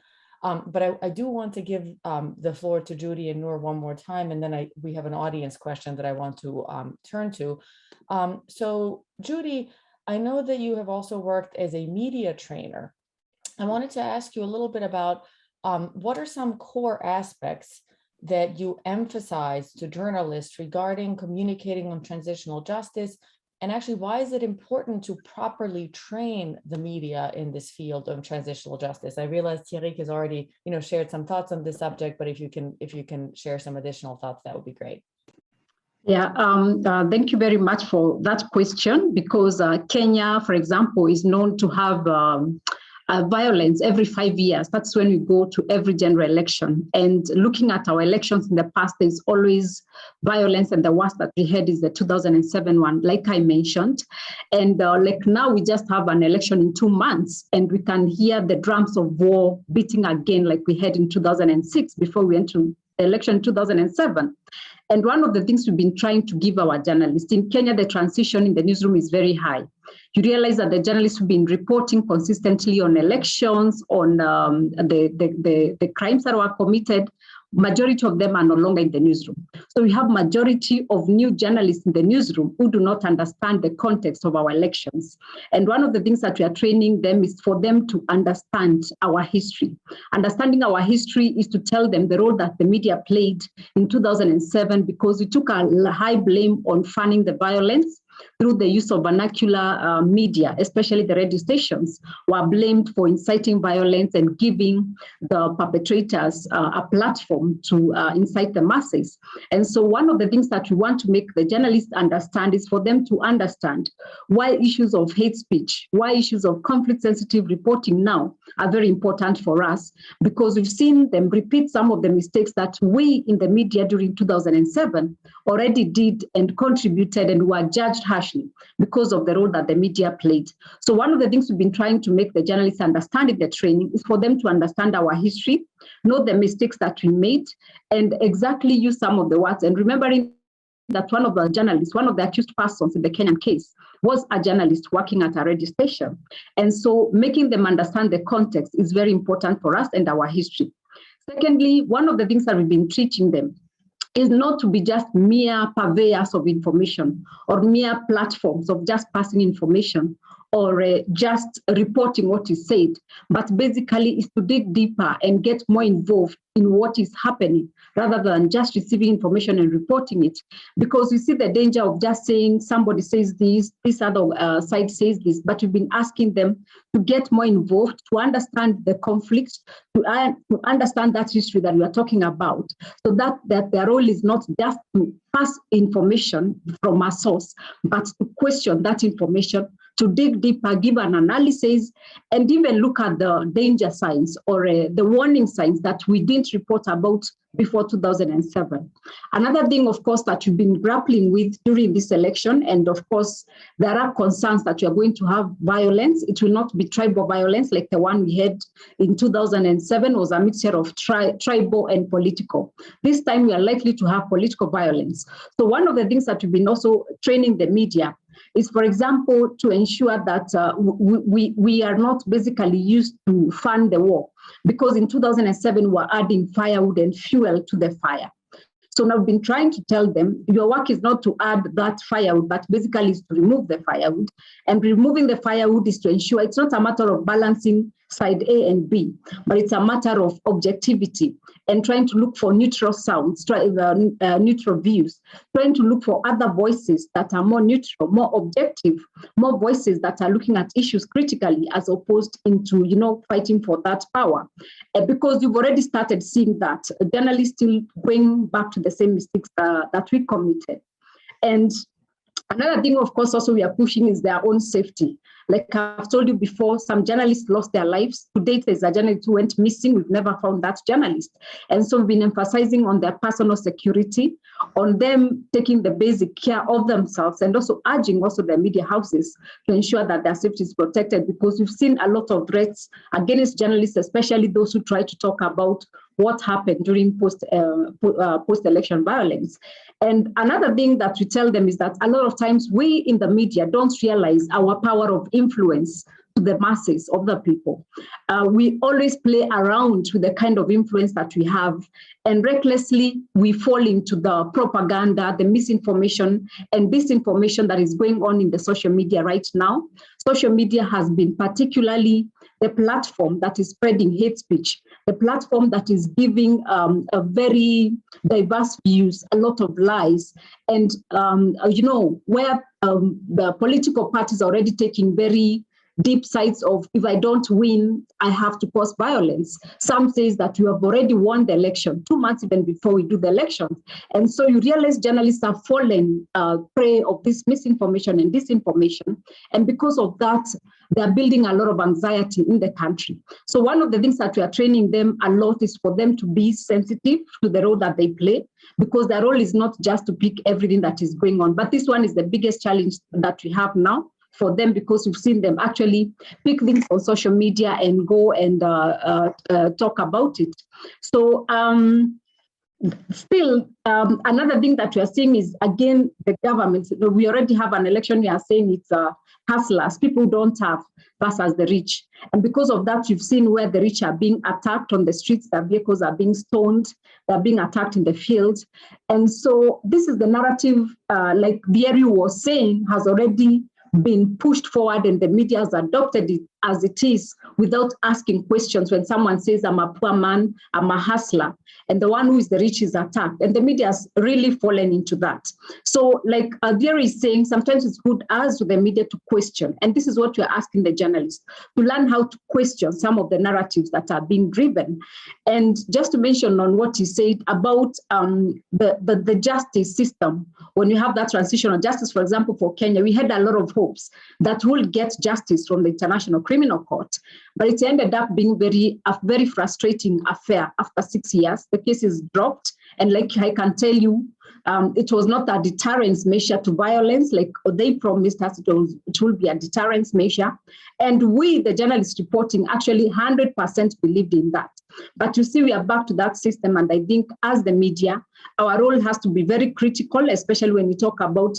But I do want to give the floor to Judy and Noor one more time, and then we have an audience question that I want to turn to. So Judy, I know that you have also worked as a media trainer. I wanted to ask you a little bit about what are some core aspects that you emphasize to journalists regarding communicating on transitional justice And actually, why is it important to properly train the media in this field of transitional justice? I realize Thierry has already, shared some thoughts on this subject, but if you can share some additional thoughts, that would be great. Yeah, thank you very much for that question, because Kenya, for example, is known to have violence every 5 years. That's when we go to every general election. And looking at our elections in the past, there's always violence, and the worst that we had is the 2007 one, like I mentioned. And like now we just have an election in 2 months, and we can hear the drums of war beating again, like we had in 2006 before we went to the election in 2007. And one of the things we've been trying to give our journalists in Kenya, the transition in the newsroom is very high. You realize that the journalists have been reporting consistently on elections, on the crimes that were committed. Majority of them are no longer in the newsroom. So we have majority of new journalists in the newsroom who do not understand the context of our elections. And one of the things that we are training them is for them to understand our history. Understanding our history is to tell them the role that the media played in 2007, because we took a high blame on funding the violence through the use of vernacular media, especially the radio stations, were blamed for inciting violence and giving the perpetrators a platform to incite the masses. And so one of the things that we want to make the journalists understand is for them to understand why issues of hate speech, why issues of conflict-sensitive reporting now are very important for us, because we've seen them repeat some of the mistakes that we in the media during 2007 already did and contributed and were judged harshly because of the role that the media played. So one of the things we've been trying to make the journalists understand in the training is for them to understand our history, know the mistakes that we made, and exactly use some of the words. And remembering that one of the journalists, one of the accused persons in the Kenyan case, was a journalist working at a radio station. And so making them understand the context is very important for us and our history. Secondly, one of the things that we've been teaching them is not to be just mere purveyors of information or mere platforms of just passing information or just reporting what is said, but basically is to dig deeper and get more involved in what is happening rather than just receiving information and reporting it. Because we see the danger of just saying somebody says this other side says this, but we've been asking them to get more involved, to understand the conflict, to understand that history that we are talking about, so that their role is not just to pass information from a source, but to question that information, to dig deeper, give an analysis, and even look at the danger signs or the warning signs that we didn't report about before 2007. Another thing, of course, that we've been grappling with during this election, and of course, there are concerns that we are going to have violence. It will not be tribal violence like the one we had in 2007, was a mixture of tribal and political. This time we are likely to have political violence. So one of the things that we've been also training the media is, for example, to ensure that we are not basically used to fund the war, because in 2007 we're adding firewood and fuel to the fire. So now we've been trying to tell them, your work is not to add that firewood, but basically is to remove the firewood. And removing the firewood is to ensure it's not a matter of balancing side A and B, but it's a matter of objectivity and trying to look for neutral sounds, neutral views, trying to look for other voices that are more neutral, more objective, more voices that are looking at issues critically as opposed into, fighting for that power. Because you've already started seeing that journalists still going back to the same mistakes that we committed. And another thing, of course, also we are pushing is their own safety. Like I've told you before, some journalists lost their lives. To date, there's a journalist who went missing. We've never found that journalist. And so we've been emphasizing on their personal security, on them taking the basic care of themselves, and also urging also the media houses to ensure that their safety is protected, because we've seen a lot of threats against journalists, especially those who try to talk about what happened during post-election violence. And another thing that we tell them is that a lot of times we in the media don't realize our power of influence to the masses of the people. We always play around with the kind of influence that we have, and recklessly we fall into the propaganda, the misinformation and disinformation that is going on in the social media right now. Social media has been particularly the platform that is spreading hate speech, a platform that is giving a very diverse views, a lot of lies, and where the political parties are already taking very deep sides of, if I don't win, I have to cause violence. Some says that you have already won the election 2 months even before we do the election. And so you realize journalists are fallen prey of this misinformation and disinformation. And because of that, they're building a lot of anxiety in the country. So one of the things that we are training them a lot is for them to be sensitive to the role that they play, because their role is not just to pick everything that is going on. But this one is the biggest challenge that we have now for them, because we've seen them actually pick things on social media and go and talk about it. So still, another thing that we are seeing is, again, the government. We already have an election. We are saying it's hustlers, people who don't have, versus the rich. And because of that, you've seen where the rich are being attacked on the streets, their vehicles are being stoned, they're being attacked in the fields. And so this is the narrative, like Vieru was saying, has already been pushed forward, and the media has adopted it as it is without asking questions. When someone says, I'm a poor man, I'm a hustler, and the one who is the rich is attacked, and the media has really fallen into that. So like Vera is saying, sometimes it's good as the media to question, and this is what we're asking the journalists, to learn how to question some of the narratives that are being driven. And just to mention on what he said about the justice system, when you have that transitional justice, for example, for Kenya, we had a lot of hopes that we'll get justice from the International Criminal Court, but it ended up being a very frustrating affair. After 6 years, the case is dropped, and like I can tell you, it was not a deterrence measure to violence, like they promised us it will be a deterrence measure. And we, the journalists reporting, actually 100% believed in that. But you see, we are back to that system. And I think as the media, our role has to be very critical, especially when we talk about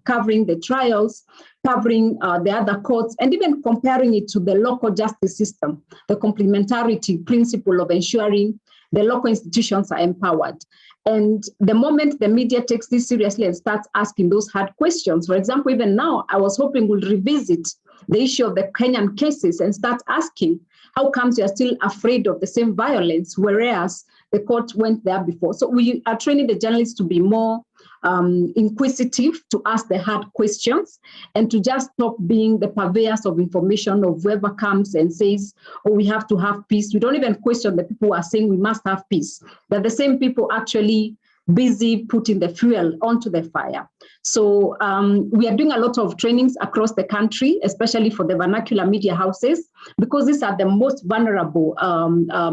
covering the trials, covering the other courts, and even comparing it to the local justice system, the complementarity principle of ensuring the local institutions are empowered. And the moment the media takes this seriously and starts asking those hard questions, for example, even now, I was hoping we'll revisit the issue of the Kenyan cases and start asking, how comes you're still afraid of the same violence, whereas the court went there before? So we are training the journalists to be more inquisitive, to ask the hard questions, and to just stop being the purveyors of information of whoever comes and says, oh, we have to have peace. We don't even question the people who are saying we must have peace. They're the same people actually busy putting the fuel onto the fire. So we are doing a lot of trainings across the country, especially for the vernacular media houses, because these are the most vulnerable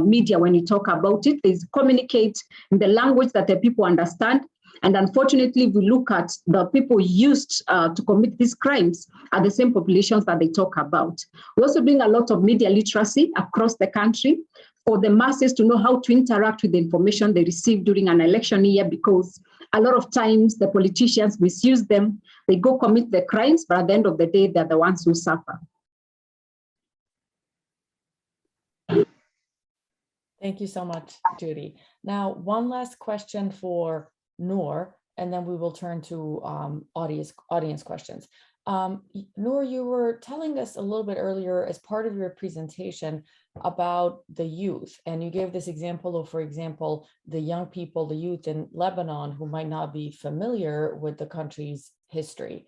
media when you talk about it. They communicate in the language that the people understand. And unfortunately, we look at the people used to commit these crimes are the same populations that they talk about. We're also doing a lot of media literacy across the country for the masses to know how to interact with the information they receive during an election year, because a lot of times the politicians misuse them. They go commit the crimes, but at the end of the day, they're the ones who suffer. Thank you so much, Judy. Now, one last question for Noor, and then we will turn to audience questions. Noor, you were telling us a little bit earlier as part of your presentation about the youth, and you gave this example of, for example, the young people, the youth in Lebanon who might not be familiar with the country's history.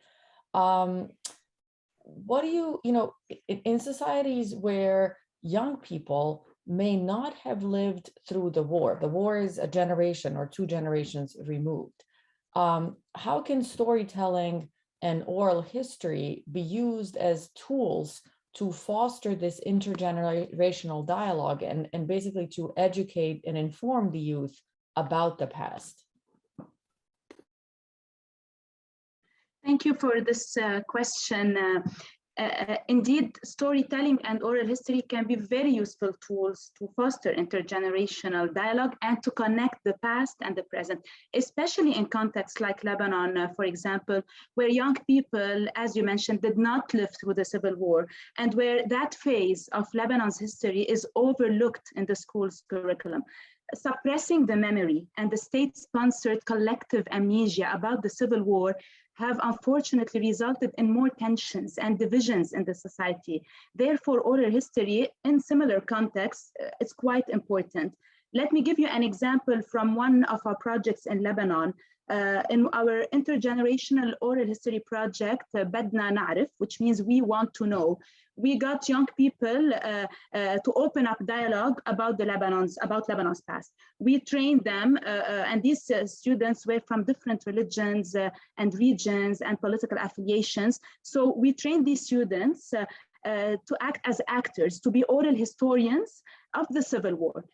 What do you in societies where young people may not have lived through the war is a generation or 2 generations removed. How can storytelling and oral history be used as tools to foster this intergenerational dialogue and basically to educate and inform the youth about the past? Thank you for this question. Indeed, storytelling and oral history can be very useful tools to foster intergenerational dialogue and to connect the past and the present, especially in contexts like Lebanon, for example, where young people, as you mentioned, did not live through the civil war, and where that phase of Lebanon's history is overlooked in the school's curriculum. suppressing the memory and the state-sponsored collective amnesia about the Civil War have unfortunately resulted in more tensions and divisions in the society. Therefore, oral history in similar contexts is quite important. Let me give you an example from one of our projects in Lebanon. In our intergenerational oral history project, Badna Na'rif, which means we want to know, we got young people to open up dialogue about Lebanon's past. We trained them, and these students were from different religions and regions and political affiliations. So we trained these students to act as actors, to be oral historians of the Civil War.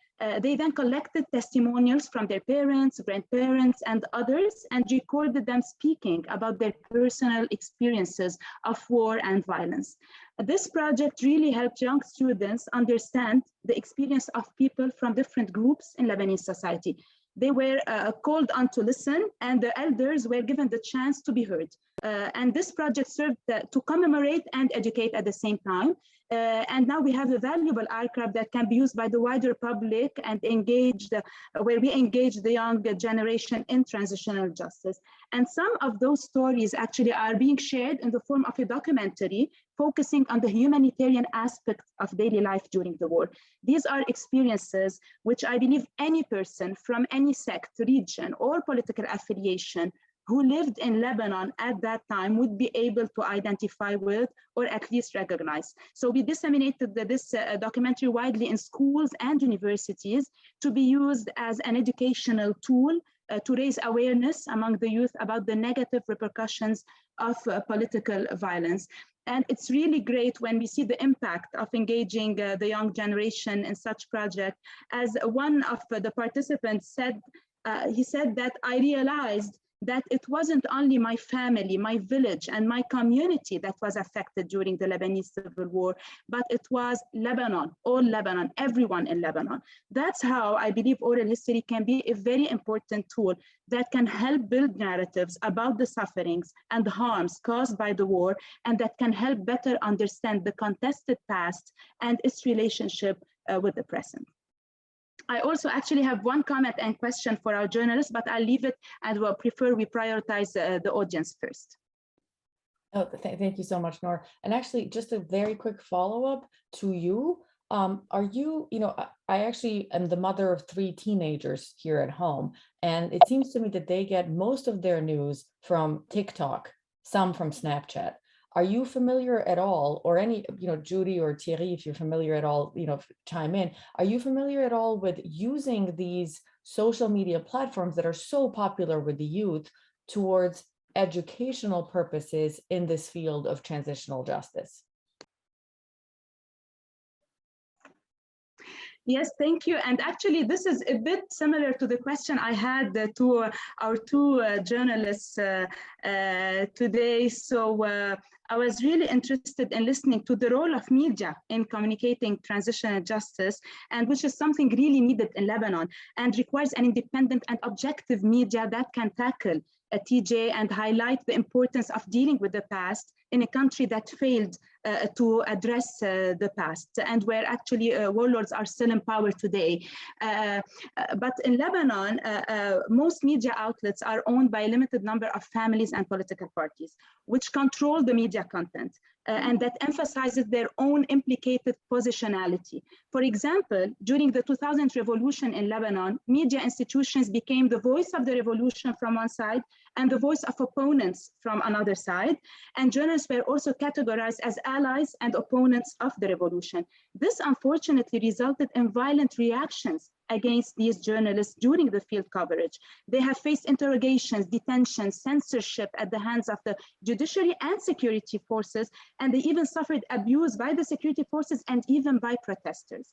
They then collected testimonials from their parents, grandparents, and others, and recorded them speaking about their personal experiences of war and violence. This project really helped young students understand the experience of people from different groups in Lebanese society. They were called on to listen, and the elders were given the chance to be heard. And this project served to commemorate and educate at the same time. And now we have a valuable archive that can be used by the wider public and where we engage the young generation in transitional justice. And some of those stories actually are being shared in the form of a documentary focusing on the humanitarian aspect of daily life during the war. These are experiences which I believe any person from any sect, region, or political affiliation who lived in Lebanon at that time would be able to identify with or at least recognize. So we disseminated this documentary widely in schools and universities to be used as an educational tool to raise awareness among the youth about the negative repercussions of political violence. And it's really great when we see the impact of engaging the young generation in such projects. As one of the participants said, he said that I realized that it wasn't only my family, my village, and my community that was affected during the Lebanese Civil War, but it was Lebanon, all Lebanon, everyone in Lebanon. That's how I believe oral history can be a very important tool that can help build narratives about the sufferings and harms caused by the war, and that can help better understand the contested past and its relationship with the present. I also actually have one comment and question for our journalists, but I'll leave it and will prefer we prioritize the audience first. Oh, thank you so much, Noor. And actually, just a very quick follow-up to you. Are you, I actually am the mother of 3 teenagers here at home, and it seems to me that they get most of their news from TikTok, some from Snapchat. Are you familiar at all, or any, Judy or Thierry, if you're familiar at all, chime in. Are you familiar at all with using these social media platforms that are so popular with the youth towards educational purposes in this field of transitional justice? Yes, thank you. And actually, this is a bit similar to the question I had to our 2 journalists today. So I was really interested in listening to the role of media in communicating transitional justice, and which is something really needed in Lebanon and requires an independent and objective media that can tackle TJ and highlight the importance of dealing with the past in a country that failed to address the past, and where actually warlords are still in power today. But in Lebanon, most media outlets are owned by a limited number of families and political parties, which control the media content and that emphasizes their own implicated positionality. For example, during the 2000 revolution in Lebanon, media institutions became the voice of the revolution from one side and the voice of opponents from another side. And journalists were also categorized as allies and opponents of the revolution. This unfortunately resulted in violent reactions against these journalists during the field coverage. They have faced interrogations, detentions, censorship at the hands of the judiciary and security forces, and they even suffered abuse by the security forces and even by protesters.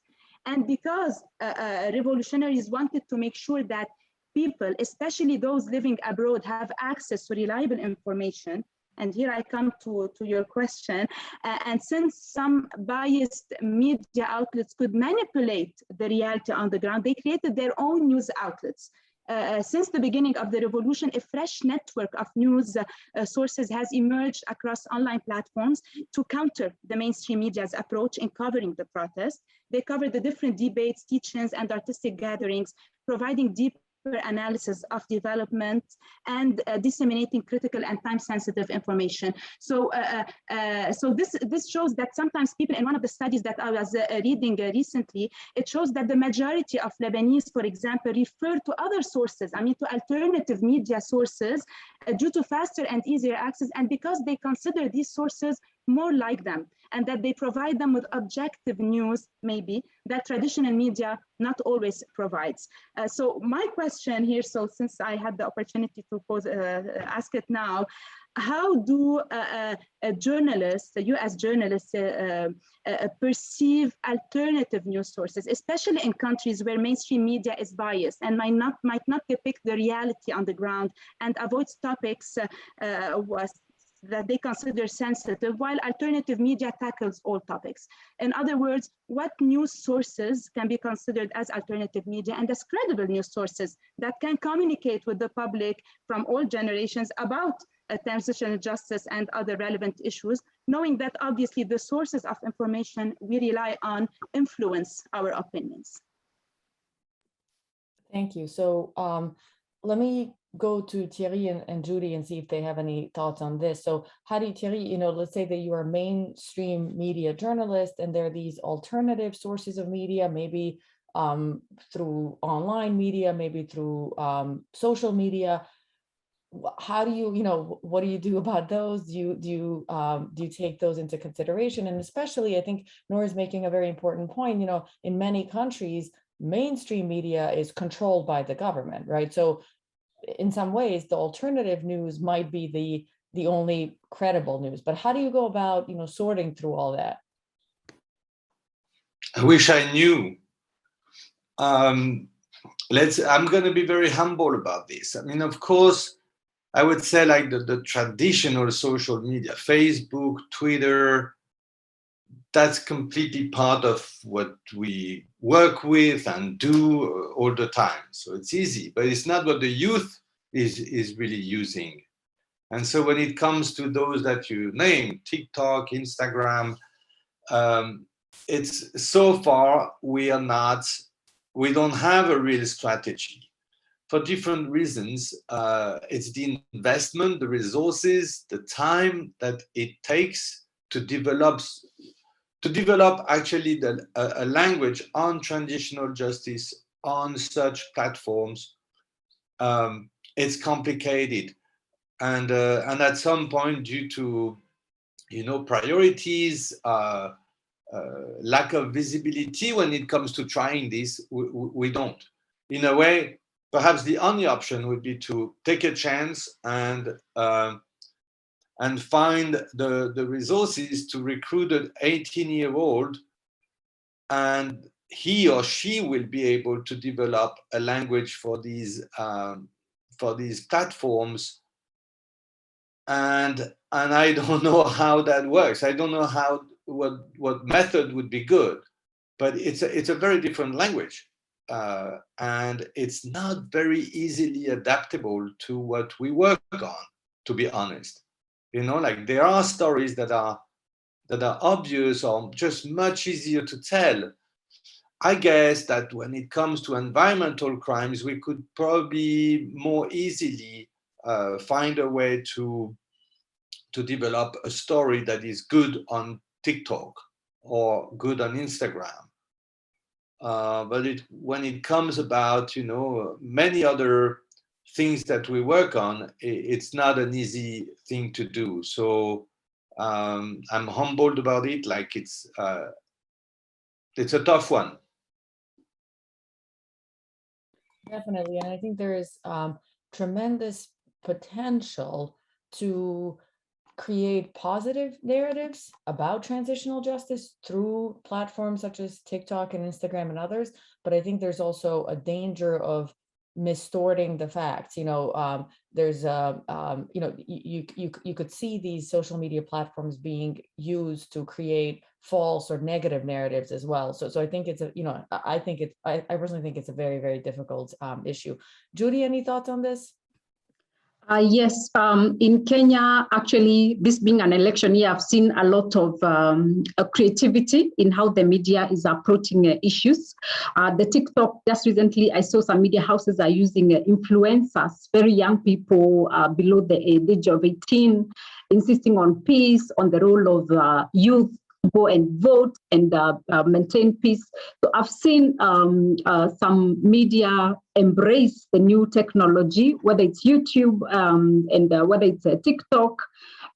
And because revolutionaries wanted to make sure that people, especially those living abroad, have access to reliable information, and here I come to your question, and since some biased media outlets could manipulate the reality on the ground, they created their own news outlets. Since the beginning of the revolution, a fresh network of news sources has emerged across online platforms to counter the mainstream media's approach in covering the protest. They cover the different debates, teach-ins, and artistic gatherings providing deeper analysis of development, and disseminating critical and time-sensitive information. So, this shows that sometimes people, in one of the studies that I was reading recently, it shows that the majority of Lebanese, for example, refer to other sources, to alternative media sources due to faster and easier access, and because they consider these sources more like them, and that they provide them with objective news, maybe, that traditional media not always provides. So my question here, so since I had the opportunity to ask it now, how do journalists, you as journalists, perceive alternative news sources, especially in countries where mainstream media is biased and might not depict the reality on the ground and avoids topics that they consider sensitive, while alternative media tackles all topics? In other words, what news sources can be considered as alternative media and as credible news sources that can communicate with the public from all generations about transitional justice and other relevant issues, knowing that obviously the sources of information we rely on influence our opinions? Thank you. So let me go to Thierry and Judy and see if they have any thoughts on this. So Hadi, Thierry, let's say that you are a mainstream media journalist and there are these alternative sources of media, maybe through online media, maybe through social media. How do you, what do you do about those? Do you take those into consideration? And especially, I think Noor is making a very important point, in many countries, mainstream media is controlled by the government, right? So in some ways, the alternative news might be the only credible news. But how do you go about, sorting through all that? I wish I knew. I'm going to be very humble about this. Of course, I would say like the traditional social media, Facebook, Twitter, that's completely part of what we work with and do all the time. So it's easy, but it's not what the youth is really using. And so when it comes to those that you named, TikTok, Instagram, it's so far we don't have a real strategy for different reasons. It's the investment, the resources, the time that it takes to develop actually a language on transitional justice on such platforms. It's complicated, and at some point, due to priorities, lack of visibility when it comes to trying this, we don't. In a way, perhaps the only option would be to take a chance and find the resources to recruit an 18-year-old, and he or she will be able to develop a language for these platforms. And I don't know how that works. I don't know what method would be good, but it's a very different language, and it's not very easily adaptable to what we work on, to be honest. Like there are stories that are obvious or just much easier to tell. I guess that when it comes to environmental crimes, we could probably more easily find a way to develop a story that is good on TikTok or good on Instagram. But when it comes about, many other things that we work on, it's not an easy thing to do. So I'm humbled about it. Like it's a tough one. Definitely, and I think there is tremendous potential to create positive narratives about transitional justice through platforms such as TikTok and Instagram and others. But I think there's also a danger of mistorting the facts. There's you could see these social media platforms being used to create false or negative narratives as well. So I think it's I personally think it's a very, very difficult issue. Judy, any thoughts on this? Yes, in Kenya, actually, this being an election year, I've seen a lot of creativity in how the media is approaching issues. The TikTok, just recently, I saw some media houses are using influencers, very young people below the age of 18, insisting on peace, on the role of youth, go and vote and maintain peace. So I've seen some media embrace the new technology, whether it's YouTube and whether it's TikTok,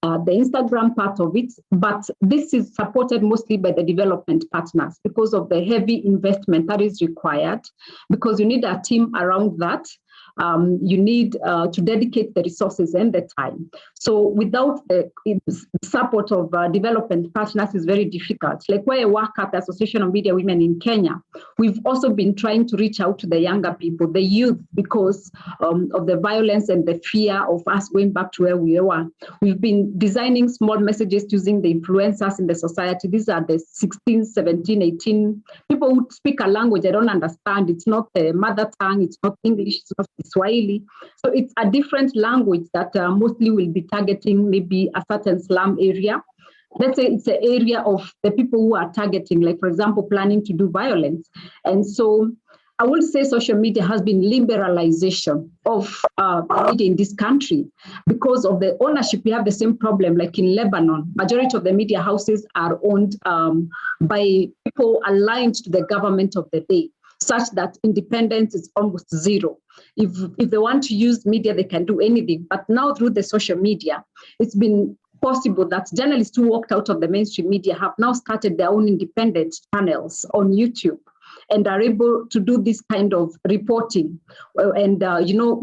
the Instagram part of it. But this is supported mostly by the development partners because of the heavy investment that is required, because you need a team around that. You need to dedicate the resources and the time. So without the support of development partners is very difficult. Like where I work at the Association of Media Women in Kenya, we've also been trying to reach out to the younger people, the youth, because of the violence and the fear of us going back to where we were. We've been designing small messages using the influencers in the society. These are the 16, 17, 18 people who speak a language I don't understand. It's not the mother tongue, it's not English, it's not Swahili. So it's a different language that mostly will be targeting maybe a certain slum area. Let's say it's an area of the people who are targeting, like, for example, planning to do violence. And so I would say social media has been liberalization of media in this country because of the ownership. We have the same problem like in Lebanon. Majority of the media houses are owned by people aligned to the government of the day, such that independence is almost zero. If they want to use media, they can do anything. But now through the social media, it's been possible that journalists who walked out of the mainstream media have now started their own independent channels on YouTube and are able to do this kind of reporting and,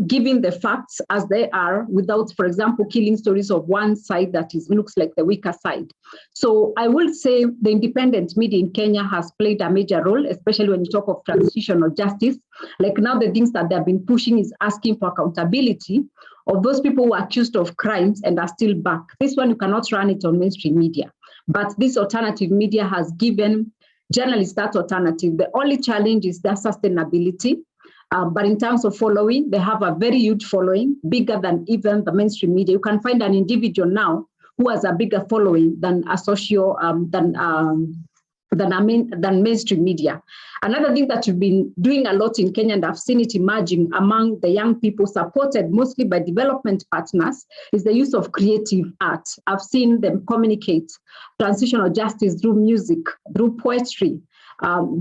giving the facts as they are without, for example, killing stories of one side that looks like the weaker side. So I will say the independent media in Kenya has played a major role, especially when you talk of transitional justice. Like now the things that they've been pushing is asking for accountability of those people who are accused of crimes and are still back. This one, you cannot run it on mainstream media. But this alternative media has given journalists that alternative. The only challenge is their sustainability. But in terms of following, they have a very huge following, bigger than even the mainstream media. You can find an individual now who has a bigger following than a than mainstream media. Another thing that we've been doing a lot in Kenya, and I've seen it emerging among the young people, supported mostly by development partners, is the use of creative art. I've seen them communicate transitional justice through music, through poetry,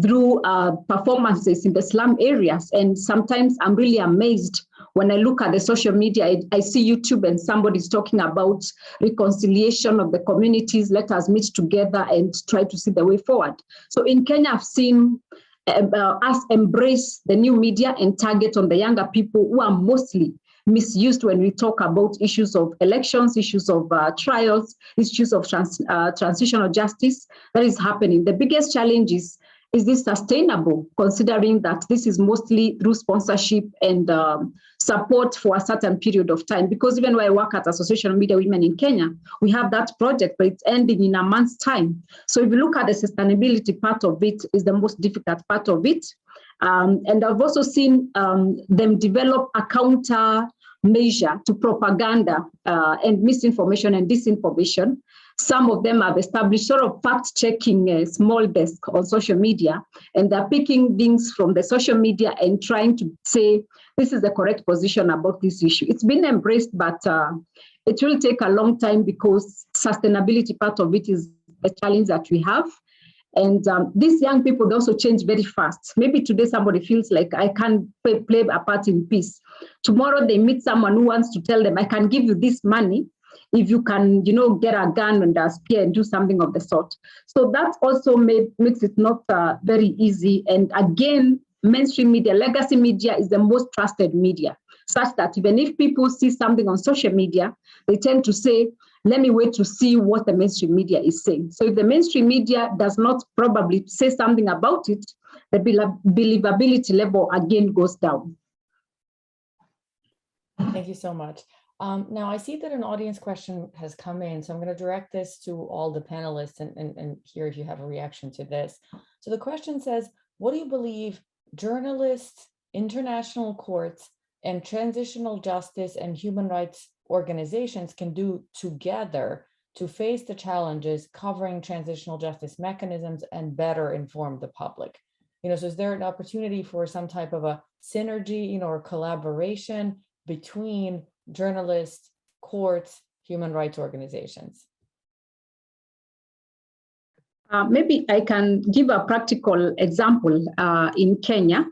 through performances in the slum areas. And sometimes I'm really amazed when I look at the social media, I see YouTube and somebody's talking about reconciliation of the communities, let us meet together and try to see the way forward. So in Kenya, I've seen us embrace the new media and target on the younger people who are mostly misused when we talk about issues of elections, issues of trials, issues of transitional justice that is happening. The biggest challenge is this sustainable, considering that this is mostly through sponsorship and support for a certain period of time? Because even when I work at Association of Media Women in Kenya, we have that project, but it's ending in a month's time. So if you look at the sustainability part of it, is the most difficult part of it. And I've also seen them develop a counter measure to propaganda and misinformation and disinformation. Some of them have established sort of fact-checking a small desk on social media, and they're picking things from the social media and trying to say, this is the correct position about this issue. It's been embraced, but it will take a long time because sustainability part of it is a challenge that we have. And these young people, they also change very fast. Maybe today somebody feels like I can play a part in peace. Tomorrow they meet someone who wants to tell them, I can give you this money if you can, get a gun and a spear and do something of the sort. So that also makes it not very easy. And again, mainstream media, legacy media is the most trusted media, such that even if people see something on social media, they tend to say, let me wait to see what the mainstream media is saying. So if the mainstream media does not probably say something about it, the believability level again goes down. Thank you so much. Now I see that an audience question has come in, so I'm going to direct this to all the panelists and hear if you have a reaction to this. So the question says, what do you believe journalists, international courts, and transitional justice and human rights organizations can do together to face the challenges covering transitional justice mechanisms and better inform the public? So is there an opportunity for some type of a synergy, or collaboration between journalists, courts, human rights organizations? Maybe I can give a practical example in Kenya.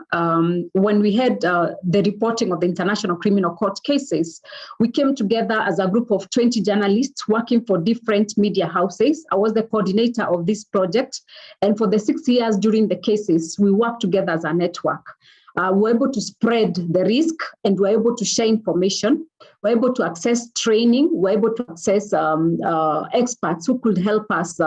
When we had the reporting of the International Criminal Court cases, we came together as a group of 20 journalists working for different media houses. I was the coordinator of this project. And for the 6 years during the cases, we worked together as a network. We're able to spread the risk, and we're able to share information. We're able to access training. We're able to access experts who could help us,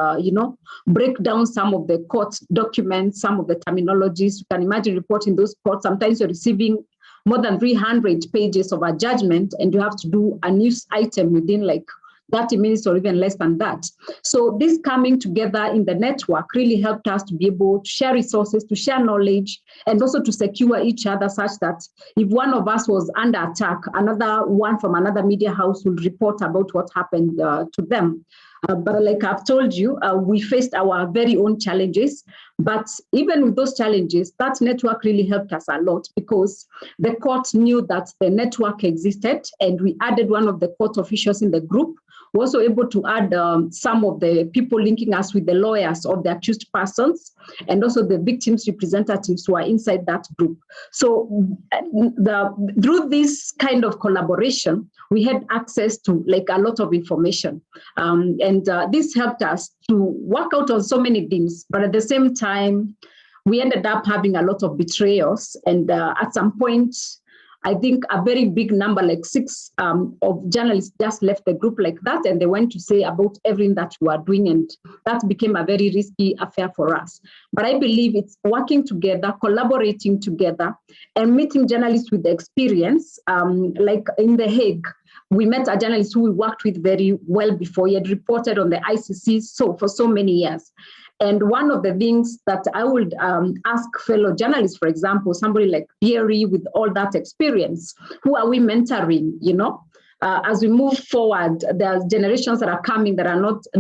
break down some of the court documents, some of the terminologies. You can imagine reporting those courts. Sometimes you're receiving more than 300 pages of a judgment, and you have to do a news item within like 30 minutes or even less than that. So this coming together in the network really helped us to be able to share resources, to share knowledge, and also to secure each other such that if one of us was under attack, another one from another media house would report about what happened to them. But like I've told you, we faced our very own challenges. But even with those challenges, that network really helped us a lot because the court knew that the network existed, and we added one of the court officials in the group. We're also able to add some of the people linking us with the lawyers of the accused persons, and also the victims' representatives who are inside that group. So through this kind of collaboration, we had access to like a lot of information. And this helped us to work out on so many things, but at the same time, we ended up having a lot of betrayals. And at some point, I think a very big number, like 6 of journalists just left the group like that, and they went to say about everything that we are doing, and that became a very risky affair for us. But I believe it's working together, collaborating together, and meeting journalists with the experience. Like in The Hague, we met a journalist who we worked with very well before. He had reported on the ICC for so many years. And one of the things that I would ask fellow journalists, for example, somebody like Caberia with all that experience, who are we mentoring, as we move forward? There's generations that are coming that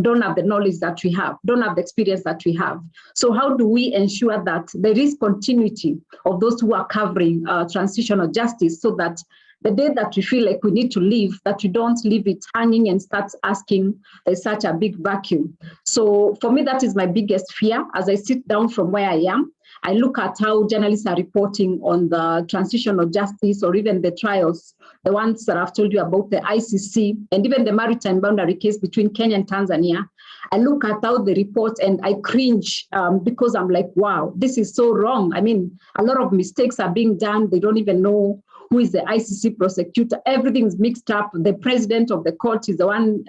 don't have the knowledge that we have, don't have the experience that we have. So how do we ensure that there is continuity of those who are covering transitional justice, so that the day that we feel like we need to leave, that we don't leave it hanging and start asking, there's such a big vacuum. So for me, that is my biggest fear. As I sit down from where I am, I look at how journalists are reporting on the transitional justice or even the trials, the ones that I've told you about, the ICC, and even the maritime boundary case between Kenya and Tanzania. I look at how they report and I cringe because I'm like, wow, this is so wrong. I mean, a lot of mistakes are being done. They don't even know who is the ICC prosecutor. Everything's mixed up. The president of the court is the one,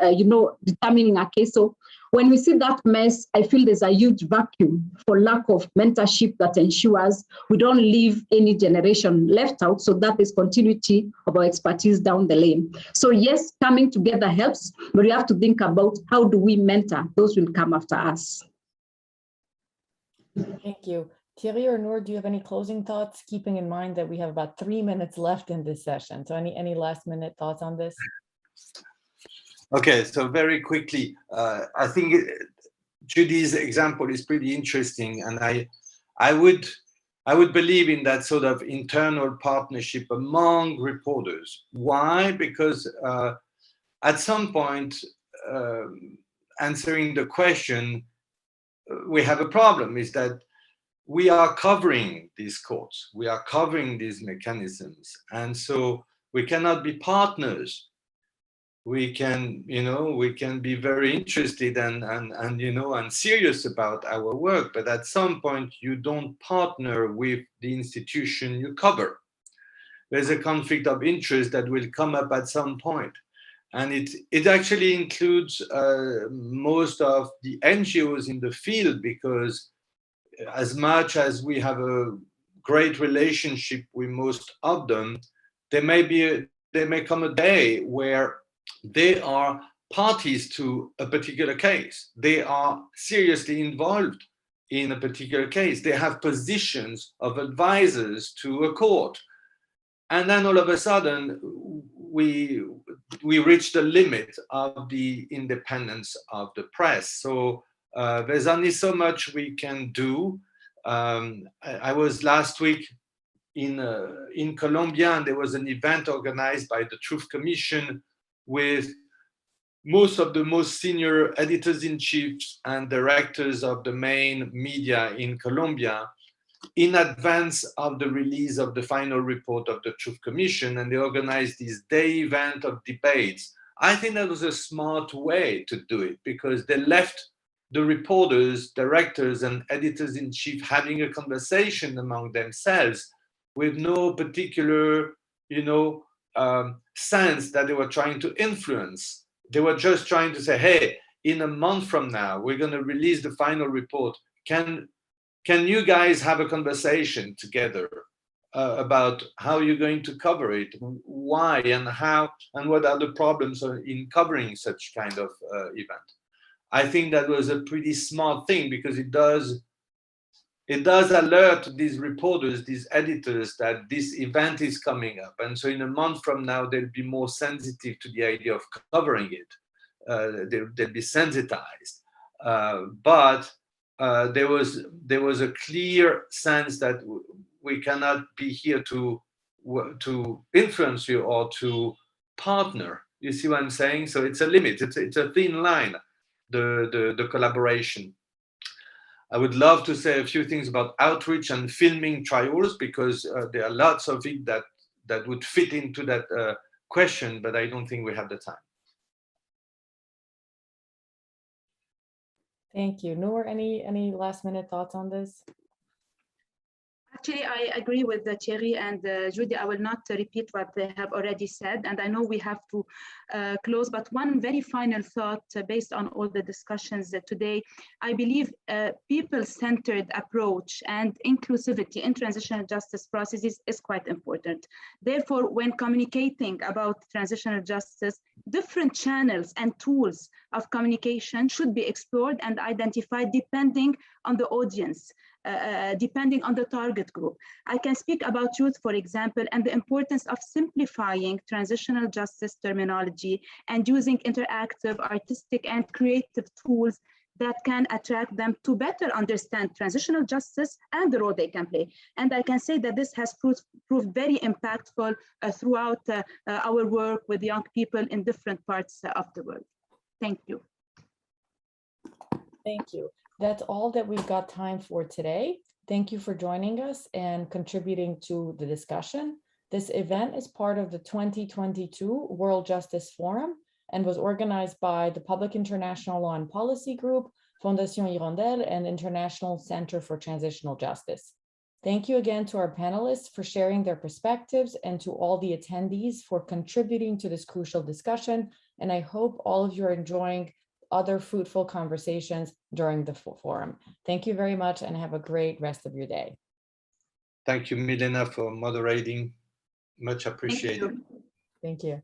determining a case. So when we see that mess, I feel there's a huge vacuum for lack of mentorship that ensures we don't leave any generation left out, so that there's continuity of our expertise down the lane. So yes, coming together helps, but we have to think about how do we mentor those who will come after us. Thank you. Thierry or Noor, do you have any closing thoughts, keeping in mind that we have about 3 minutes left in this session? So any last minute thoughts on this? Okay, so very quickly, I think Judy's example is pretty interesting, and I would believe in that sort of internal partnership among reporters. Why? Because at some point, answering the question, we have a problem, is that we are covering these courts, we are covering these mechanisms, and so we cannot be partners. We can be very interested and serious about our work, but at some point you don't partner with the institution you cover. There's a conflict of interest that will come up at some point. And it actually includes most of the NGOs in the field, because as much as we have a great relationship with most of them, there may come a day where they are parties to a particular case. They are seriously involved in a particular case. They have positions of advisors to a court. And then all of a sudden, we reached the limit of the independence of the press. So there's only so much we can do. I was last week in Colombia, and there was an event organized by the Truth Commission with most of the most senior editors-in-chief and directors of the main media in Colombia in advance of the release of the final report of the Truth Commission, and they organized this day event of debates. I think that was a smart way to do it, because they left the reporters, directors, and editors-in-chief having a conversation among themselves with no particular, sense that they were trying to influence. They were just trying to say, hey, in a month from now, we're going to release the final report. Can you guys have a conversation together about how you're going to cover it, why and how, and what are the problems in covering such kind of event? I think that was a pretty smart thing, because it does alert these reporters, these editors, that this event is coming up. And so in a month from now, they'll be more sensitive to the idea of covering it. They'll be sensitized. But there was a clear sense that we cannot be here to influence you or to partner. You see what I'm saying? So it's a limit. It's a thin line, the collaboration. I would love to say a few things about outreach and filming trials, because there are lots of it that would fit into that question, but I don't think we have the time. Thank you. Noor, any last minute thoughts on this? Actually, I agree with Thierry and Judy. I will not repeat what they have already said, and I know we have to close, but one very final thought based on all the discussions today. I believe people-centered approach and inclusivity in transitional justice processes is quite important. Therefore, when communicating about transitional justice, different channels and tools of communication should be explored and identified depending on the audience. Depending on the target group. I can speak about youth, for example, and the importance of simplifying transitional justice terminology and using interactive, artistic, and creative tools that can attract them to better understand transitional justice and the role they can play. And I can say that this has proved very impactful throughout our work with young people in different parts of the world. Thank you. Thank you. That's all that we've got time for today. Thank you for joining us and contributing to the discussion. This event is part of the 2022 World Justice Forum and was organized by the Public International Law and Policy Group, Fondation Hirondelle, and International Center for Transitional Justice. Thank you again to our panelists for sharing their perspectives, and to all the attendees for contributing to this crucial discussion. And I hope all of you are enjoying other fruitful conversations during the forum. Thank you very much, and have a great rest of your day. Thank you, Milena, for moderating. Much appreciated. Thank you. Thank you.